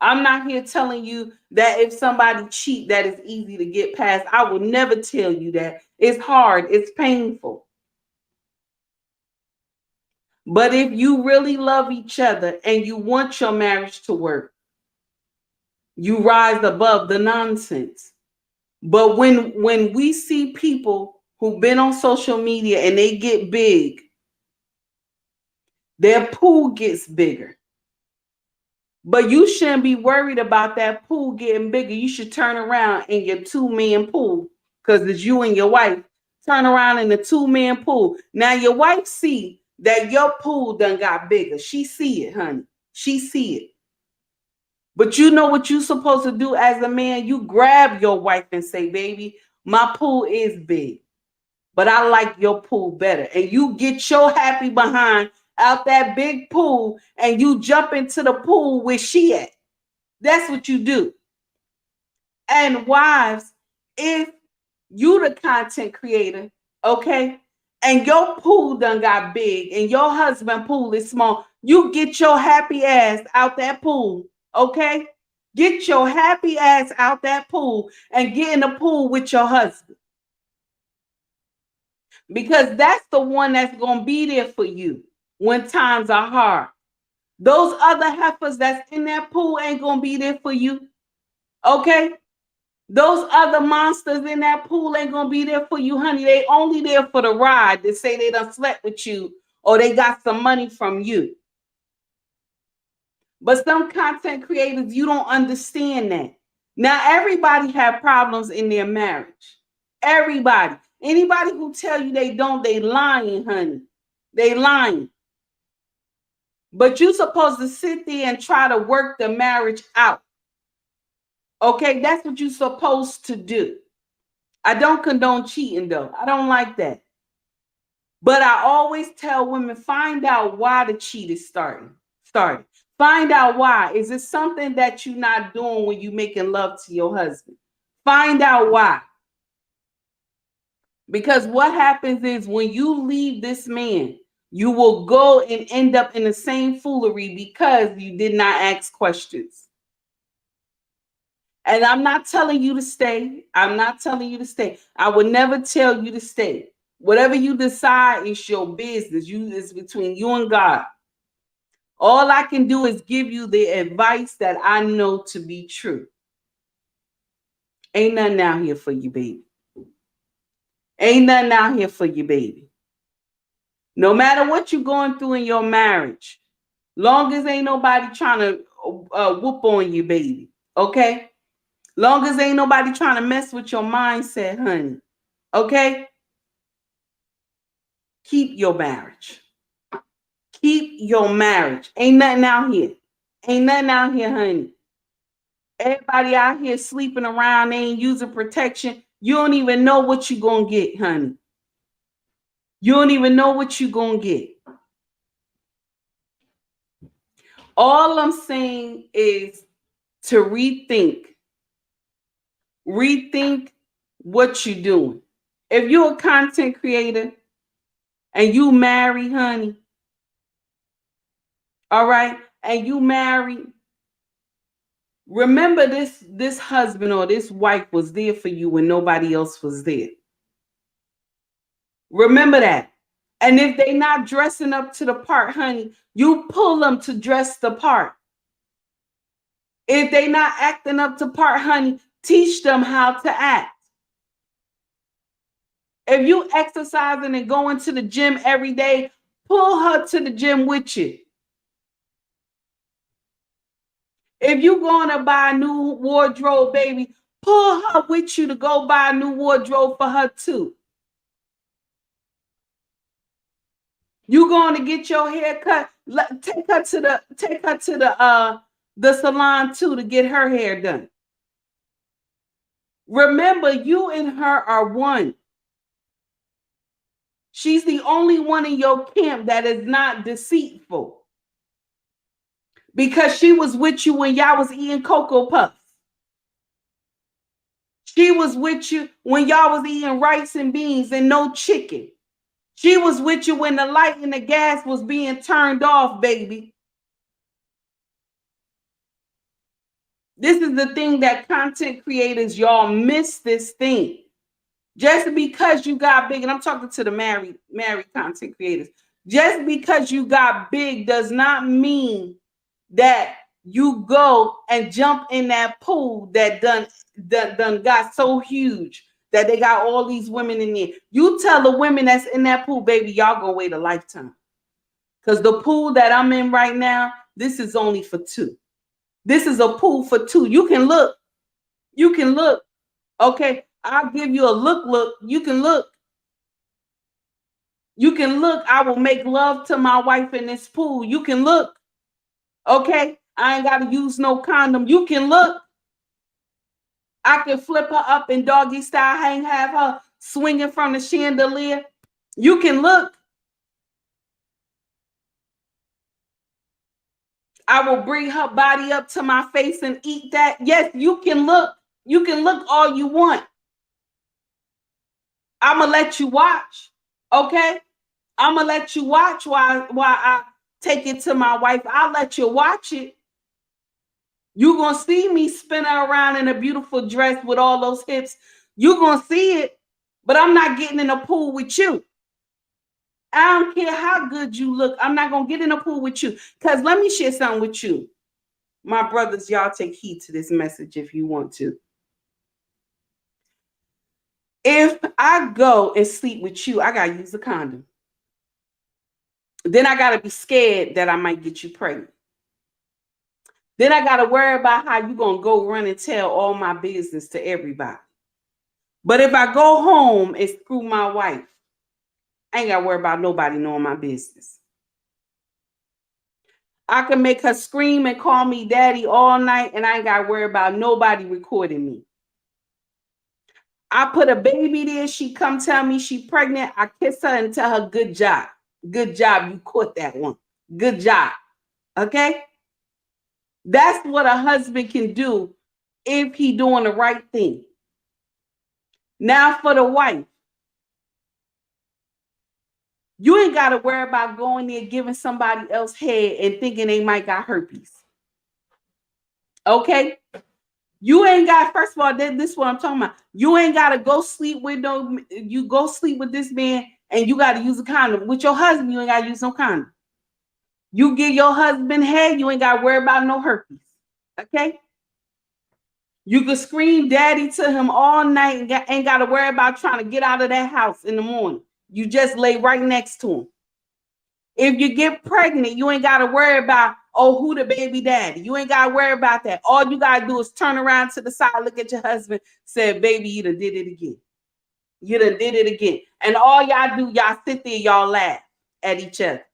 I'm not here telling you that if somebody cheat, that is easy to get past. I will never tell you that. It's hard. It's painful. But if you really love each other and you want your marriage to work, you rise above the nonsense. But when we see people who've been on social media and they get big, their pool gets bigger. But you shouldn't be worried about that pool getting bigger. You should turn around in your 2 man pool, because it's you and your wife. Turn around in the 2 man pool. Now your wife see that your pool done got bigger. She see it, honey. She see it. But you know what you're supposed to do as a man? You grab your wife and say, baby, my pool is big, but I like your pool better. And you get your happy behind out that big pool and you jump into the pool where she at. That's what you do. And wives, if you the content creator, okay, and your pool done got big and your husband pool is small, you get your happy ass out that pool, okay? Get your happy ass out that pool and get in the pool with your husband. Because that's the one that's going to be there for you when times are hard. Those other heifers that's in that pool ain't going to be there for you, okay? Those other monsters in that pool ain't gonna be there for you, honey. They only there for the ride to say they done slept with you or they got some money from you. But some content creators, you don't understand that. Now, everybody have problems in their marriage. Everybody. Anybody who tell you they don't, they lying, honey. They lying. But you supposed to sit there and try to work the marriage out. Okay, that's what you're supposed to do. I don't condone cheating though. I don't like that. But I always tell women, find out why the cheat is starting. Find out why. Is it something that you're not doing when you're making love to your husband? Find out why. Because what happens is when you leave this man, you will go and end up in the same foolery because you did not ask questions. And I'm not telling you to stay. I'm not telling you to stay. I would never tell you to stay. Whatever you decide is your business. It's between you and God. All I can do is give you the advice that I know to be true. Ain't nothing out here for you, baby. Ain't nothing out here for you, baby. No matter what you're going through in your marriage, long as ain't nobody trying to whoop on you, baby. Okay? Long as ain't nobody trying to mess with your mindset, honey. Okay? Keep your marriage. Keep your marriage. Ain't nothing out here. Ain't nothing out here, honey. Everybody out here sleeping around, they ain't using protection. You don't even know what you're going to get, honey. You don't even know what you're going to get. All I'm saying is to rethink. Rethink what you're doing. If you're a content creator and you marry, honey, all right, and you marry, remember this husband or this wife was there for you when nobody else was there. Remember that. And if they not dressing up to the part, honey, you pull them to dress the part. If they not acting up to part, honey, teach them how to act. If you exercising and going to the gym every day, pull her to the gym with you. If you going to buy a new wardrobe, baby, pull her with you to go buy a new wardrobe for her too. You going to get your hair cut? Take her to the salon too to get her hair done. Remember, you and her are one. She's the only one in your camp that is not deceitful. Because she was with you when y'all was eating Cocoa Puffs. She was with you when y'all was eating rice and beans and no chicken. She was with you when the light and the gas was being turned off, baby. This is the thing that content creators, y'all miss this thing. Just because you got big, and I'm talking to the married content creators, just because you got big does not mean that you go and jump in that pool that done got so huge that they got all these women in there. You tell the women that's in that pool, baby, y'all gonna wait a lifetime. Because the pool that I'm in right now, this is only for two. This is a pool for two. You can look. You can look. Okay, I'll give you a look. You can look. You can look. I will make love to my wife in this pool. You can look. Okay, I ain't got to use no condom. You can look. I can flip her up in doggy style, have her swinging from the chandelier. You can look. I will bring her body up to my face and eat that. Yes, you can look. You can look all you want. I'm going to let you watch. Okay? I'm going to let you watch while I take it to my wife. I'll let you watch it. You're going to see me spin her around in a beautiful dress with all those hips. You're going to see it, but I'm not getting in a pool with you. I don't care how good you look. I'm not going to get in a pool with you. Because let me share something with you. My brothers, y'all take heed to this message if you want to. If I go and sleep with you, I got to use a condom. Then I got to be scared that I might get you pregnant. Then I got to worry about how you going to go run and tell all my business to everybody. But if I go home and screw my wife, I ain't got to worry about nobody knowing my business. I can make her scream and call me daddy all night, and I ain't got to worry about nobody recording me. I put a baby there. She come tell me she pregnant. I kiss her and tell her, good job. Good job. You caught that one. Good job. Okay? That's what a husband can do if he doing the right thing. Now for the wife. You ain't got to worry about going there giving somebody else head and thinking they might got herpes. Okay? You ain't got, first of all, this is what I'm talking about. You ain't got to go sleep with you go sleep with this man and you got to use a condom. With your husband, you ain't got to use no condom. You give your husband head, you ain't got to worry about no herpes. Okay? You can scream daddy to him all night and ain't got to worry about trying to get out of that house in the morning. You just lay right next to him. If you get pregnant, you ain't got to worry about, oh, who the baby daddy. You ain't got to worry about that. All you got to do is turn around to the side, look at your husband, say, baby, you done did it again. You done did it again. And all y'all do, y'all sit there, y'all laugh at each other.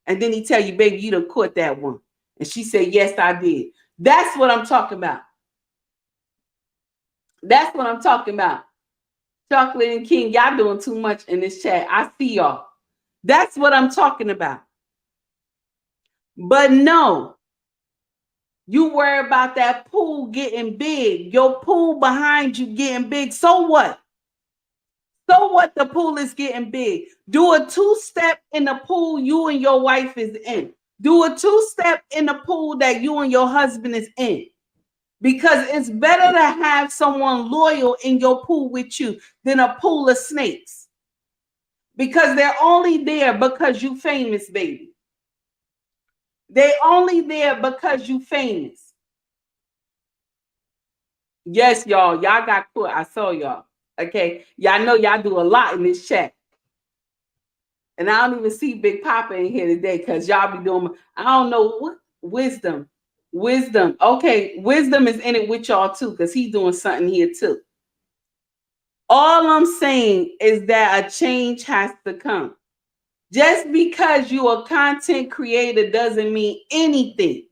And then he tell you, baby, you done caught that one. And she said, yes, I did. That's what I'm talking about. That's what I'm talking about. Chocolate and King, y'all doing too much in this chat. I see y'all. That's what I'm talking about. But no, you worry about that pool getting big. Your pool behind you getting big. So what? So what? The pool is getting big. Do a two-step in the pool you and your wife is in. Do a two-step in the pool that you and your husband is in. Because it's better to have someone loyal in your pool with you than a pool of snakes. Because they're only there because you famous, baby. They only there because you famous. Yes, y'all. Y'all got caught. I saw y'all. Okay. Y'all know y'all do a lot in this chat. And I don't even see Big Papa in here today because y'all be doing, I don't know what wisdom. Wisdom. Okay. Wisdom is in it with y'all too because he's doing something here too. All I'm saying is that a change has to come. Just because you're a content creator doesn't mean anything.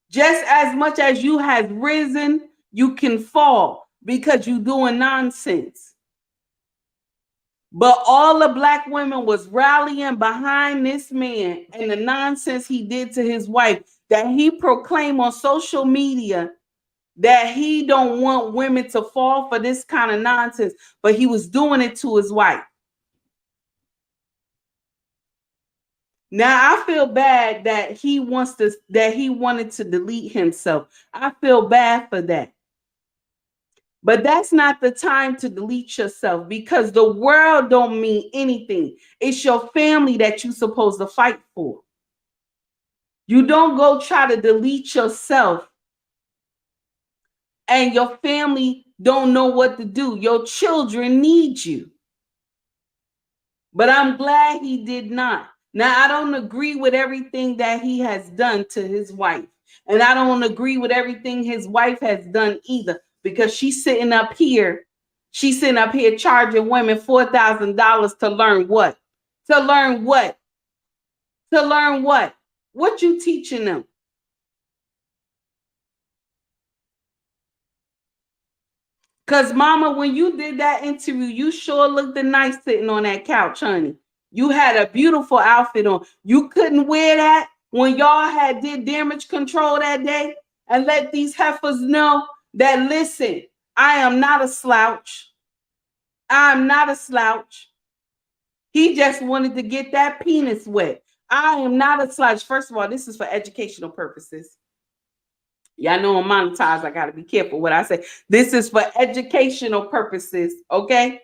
Just as much as you have risen, you can fall. because you doing nonsense. But all the black women was rallying behind this man and the nonsense he did to his wife, that he proclaimed on social media that he don't want women to fall for this kind of nonsense, but he was doing it to his wife. Now I feel bad that he wanted to delete himself. I feel bad for that. But that's not the time to delete yourself, because the world don't mean anything. It's your family that you're supposed to fight for. You don't go try to delete yourself and your family don't know what to do. Your children need you. But I'm glad he did not. Now, I don't agree with everything that he has done to his wife. And I don't agree with everything his wife has done either, because she's sitting up here charging women $4,000 to learn what? To learn what? To learn what? What you teaching them? Because, mama, when you did that interview, you sure looked nice sitting on that couch, honey. You had a beautiful outfit on. You couldn't wear that when y'all did damage control that day, and let these heifers know that, listen, I am not a slouch. I'm not a slouch. He just wanted to get that penis wet. I am not a slouch. First of all, this is for educational purposes. Y'all know I'm monetized. I got to be careful what I say. This is for educational purposes, okay?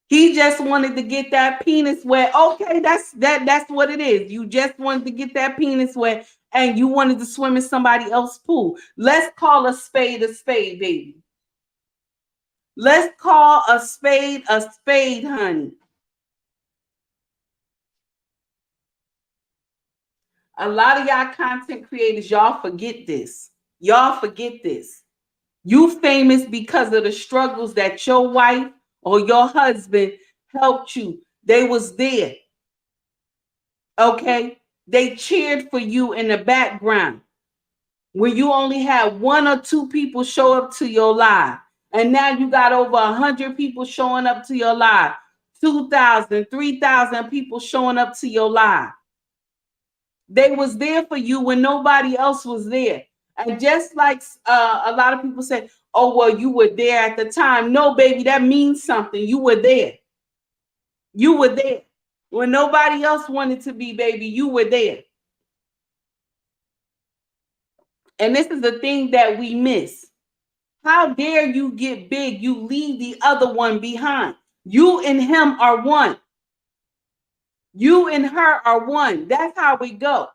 He just wanted to get that penis wet. Okay, that's what it is. You just wanted to get that penis wet, and you wanted to swim in somebody else's pool. Let's call a spade, baby. Let's call a spade, honey. A lot of y'all content creators, y'all forget this. Y'all forget this. You famous because of the struggles that your wife or your husband helped you. They was there. Okay? They cheered for you in the background when you only had 1 or 2 people show up to your live. And now you got over 100 people showing up to your live. 2,000, 3,000 people showing up to your live. They was there for you when nobody else was there. And just like a lot of people say, oh, well, you were there at the time. No, baby, that means something. You were there. You were there. When nobody else wanted to be, baby, you were there. And this is the thing that we miss. How dare you get big? You leave the other one behind. You and him are one. You and her are one. That's how we go.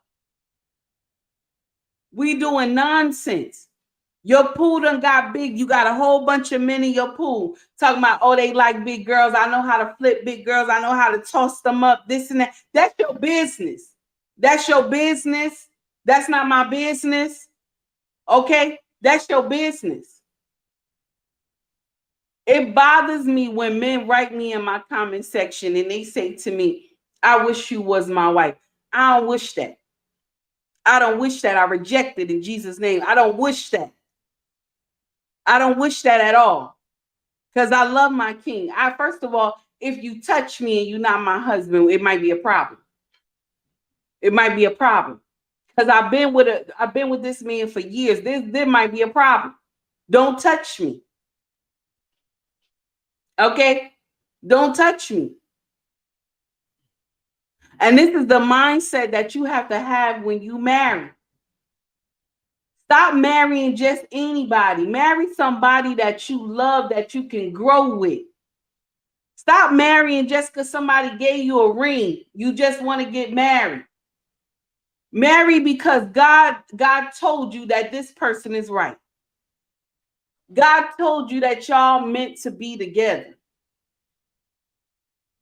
We doing nonsense. Your pool done got big. You got a whole bunch of men in your pool talking about, oh, they like big girls. I know how to flip big girls. I know how to toss them up, this and that. That's your business. That's your business. That's not my business. Okay? That's your business. It bothers me when men write me in my comment section and they say to me, I wish you was my wife. I don't wish that. I don't wish that. I reject it in Jesus' name. I don't wish that. I don't wish that at all, because I love my king. First of all, if you touch me and you're not my husband, it might be a problem. It might be a problem, because I've been with this man for years. There might be a problem. Don't touch me. Okay? Don't touch me. And this is the mindset that you have to have when you marry. Stop marrying just anybody. Marry somebody that you love, that you can grow with. Stop marrying just because somebody gave you a ring. You just want to get married. Marry because God told you that this person is right. God told you that y'all meant to be together.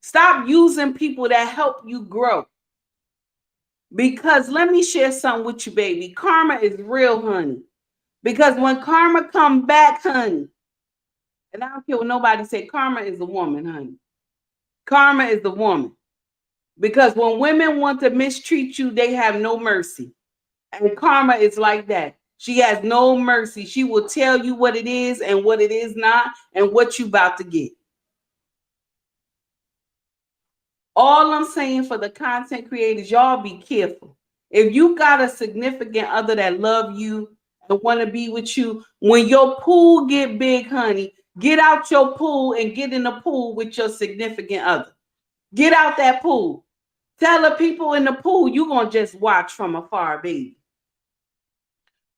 Stop using people that help you grow. Because let me share something with you, baby. Karma is real, honey. Because when karma come back, honey, and I don't care what nobody say, karma is a woman, honey. Karma is the woman. Because when women want to mistreat you, they have no mercy. And karma is like that. She has no mercy. She will tell you what it is and what it is not and what you about to get. All I'm saying for the content creators, y'all be careful. If you got a significant other that love you and want to be with you, when your pool get big, honey, get out your pool and get in the pool with your significant other. Get out that pool. Tell the people in the pool, you going to just watch from afar, baby.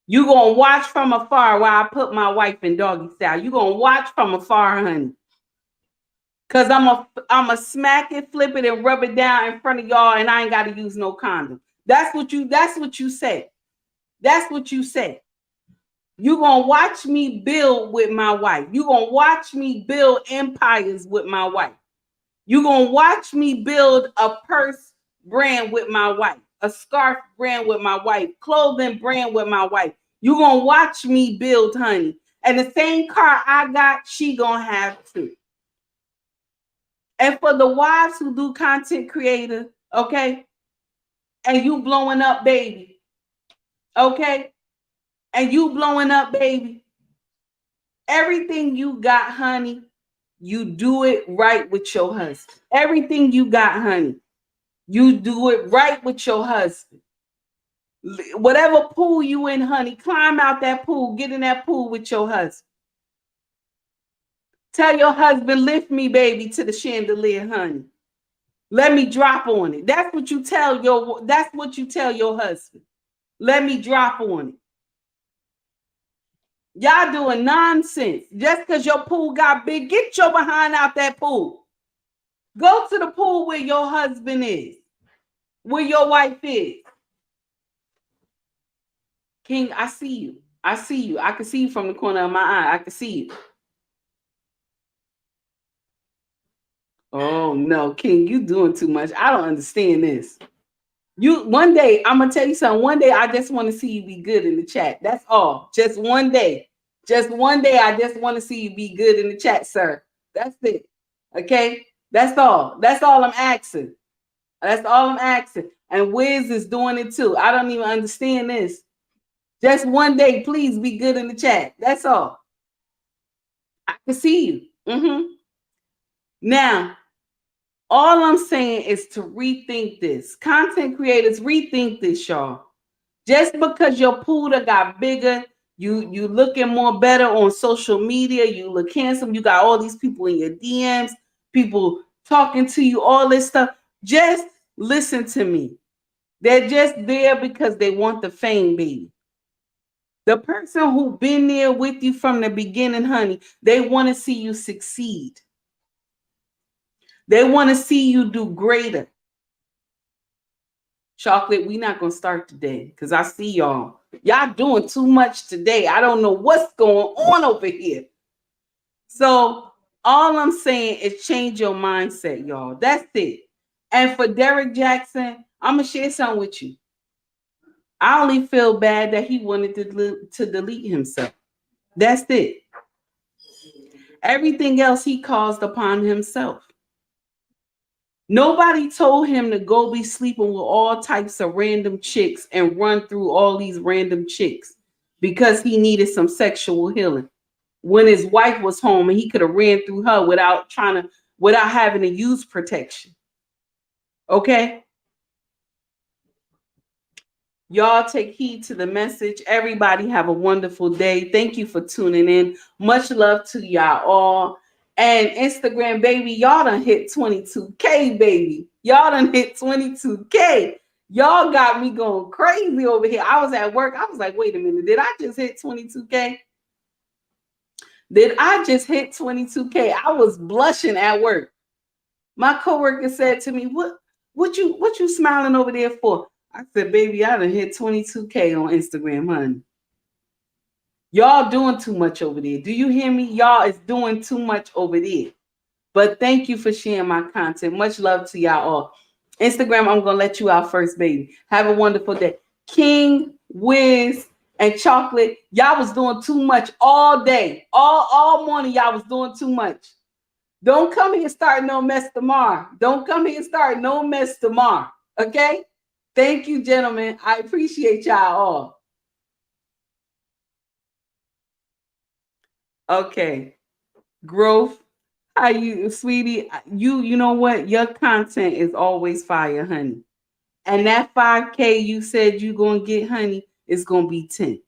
You going to watch from afar while I put my wife in doggy style. You going to watch from afar, honey. Cause I'm a smack it, flip it, and rub it down in front of y'all, and I ain't got to use no condom. That's what you say. That's what you say. You gonna watch me build with my wife. You gonna watch me build empires with my wife. You gonna watch me build a purse brand with my wife, a scarf brand with my wife, clothing brand with my wife. You gonna watch me build, honey. And the same car I got, she gonna have too. And for the wives who do content creator, okay, and you blowing up, baby, okay, and you blowing up, baby, everything you got, honey, you do it right with your husband. Everything you got, honey, you do it right with your husband. Whatever pool you in, honey, climb out that pool, get in that pool with your husband. Tell your husband, lift me, baby, to the chandelier, honey. Let me drop on it. That's what you tell your husband. Let me drop on it. Y'all doing nonsense. Just because your pool got big, get your behind out that pool. Go to the pool where your husband is, where your wife is. King, I see you. I see you. I can see you from the corner of my eye. I can see you. Oh no, King, you doing too much. I don't understand this. One day, I'm gonna tell you something. One day, I just want to see you be good in the chat. That's all. Just one day. Just one day, I just want to see you be good in the chat, sir. That's it. Okay? That's all. That's all I'm asking. That's all I'm asking. And Wiz is doing it too. I don't even understand this. Just one day, please be good in the chat. That's all. I can see you. Now, all I'm saying is to rethink this. Content creators, rethink this, y'all. Just because your pool got bigger, you looking more better on social media, you look handsome, you got all these people in your DMs, people talking to you, all this stuff. Just listen to me. They're just there because they want the fame, baby. The person who been there with you from the beginning, honey, they want to see you succeed. They want to see you do greater. Chocolate, we not going to start today because I see y'all. Y'all doing too much today. I don't know what's going on over here. So all I'm saying is change your mindset, y'all. That's it. And for Derrick Jaxn, I'm going to share something with you. I only feel bad that he wanted to delete himself. That's it. Everything else he caused upon himself. Nobody told him to go be sleeping with all types of random chicks and run through all these random chicks because he needed some sexual healing. When his wife was home and he could have ran through her without having to use protection. Okay? Y'all take heed to the message. Everybody have a wonderful day. Thank you for tuning in. Much love to y'all all. And Instagram, baby, y'all done hit 22K, baby. Y'all done hit 22K. Y'all got me going crazy over here. I was at work. I was like, wait a minute. Did I just hit 22K? Did I just hit 22K? I was blushing at work. My coworker said to me, what you smiling over there for? I said, baby, I done hit 22K on Instagram, honey. Y'all doing too much over there. Do you hear me? Y'all is doing too much over there. But thank you for sharing my content. Much love to y'all all. Instagram, I'm going to let you out first, baby. Have a wonderful day. King, Wiz, and Chocolate, y'all was doing too much all day. All morning, y'all was doing too much. Don't come here and start no mess tomorrow. Don't come here and start no mess tomorrow. Okay? Thank you, gentlemen. I appreciate y'all all. Okay. Growth. How you, sweetie? You know what? Your content is always fire, honey. And that 5K you said you gonna get, honey, is gonna be 10.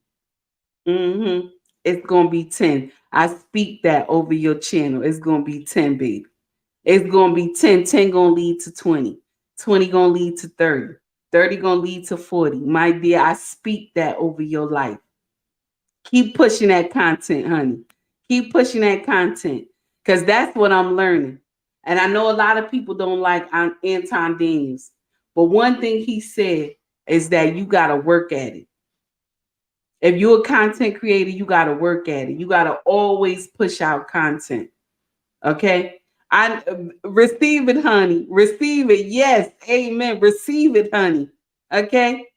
Mm-hmm. It's gonna be 10. I speak that over your channel. It's gonna be 10, baby. It's gonna be 10. 10 gonna lead to 20. 20 gonna lead to 30. 30 gonna lead to 40. My dear, I speak that over your life. Keep pushing that content, honey. Keep pushing that content. Because that's what I'm learning. And I know a lot of people don't like Anton Daniels. But one thing he said is that you gotta work at it. If you're a content creator, you got to work at it. You got to always push out content. Okay. I receive it, honey. Receive it. Yes. Amen. Receive it, honey. Okay.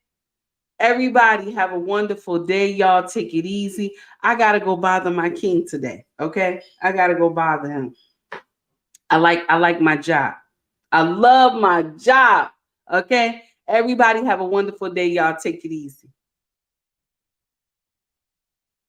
Everybody have a wonderful day. Y'all take it easy. I got to go bother my king today. Okay. I got to go bother him. I like my job. I love my job. Okay. Everybody have a wonderful day. Y'all take it easy.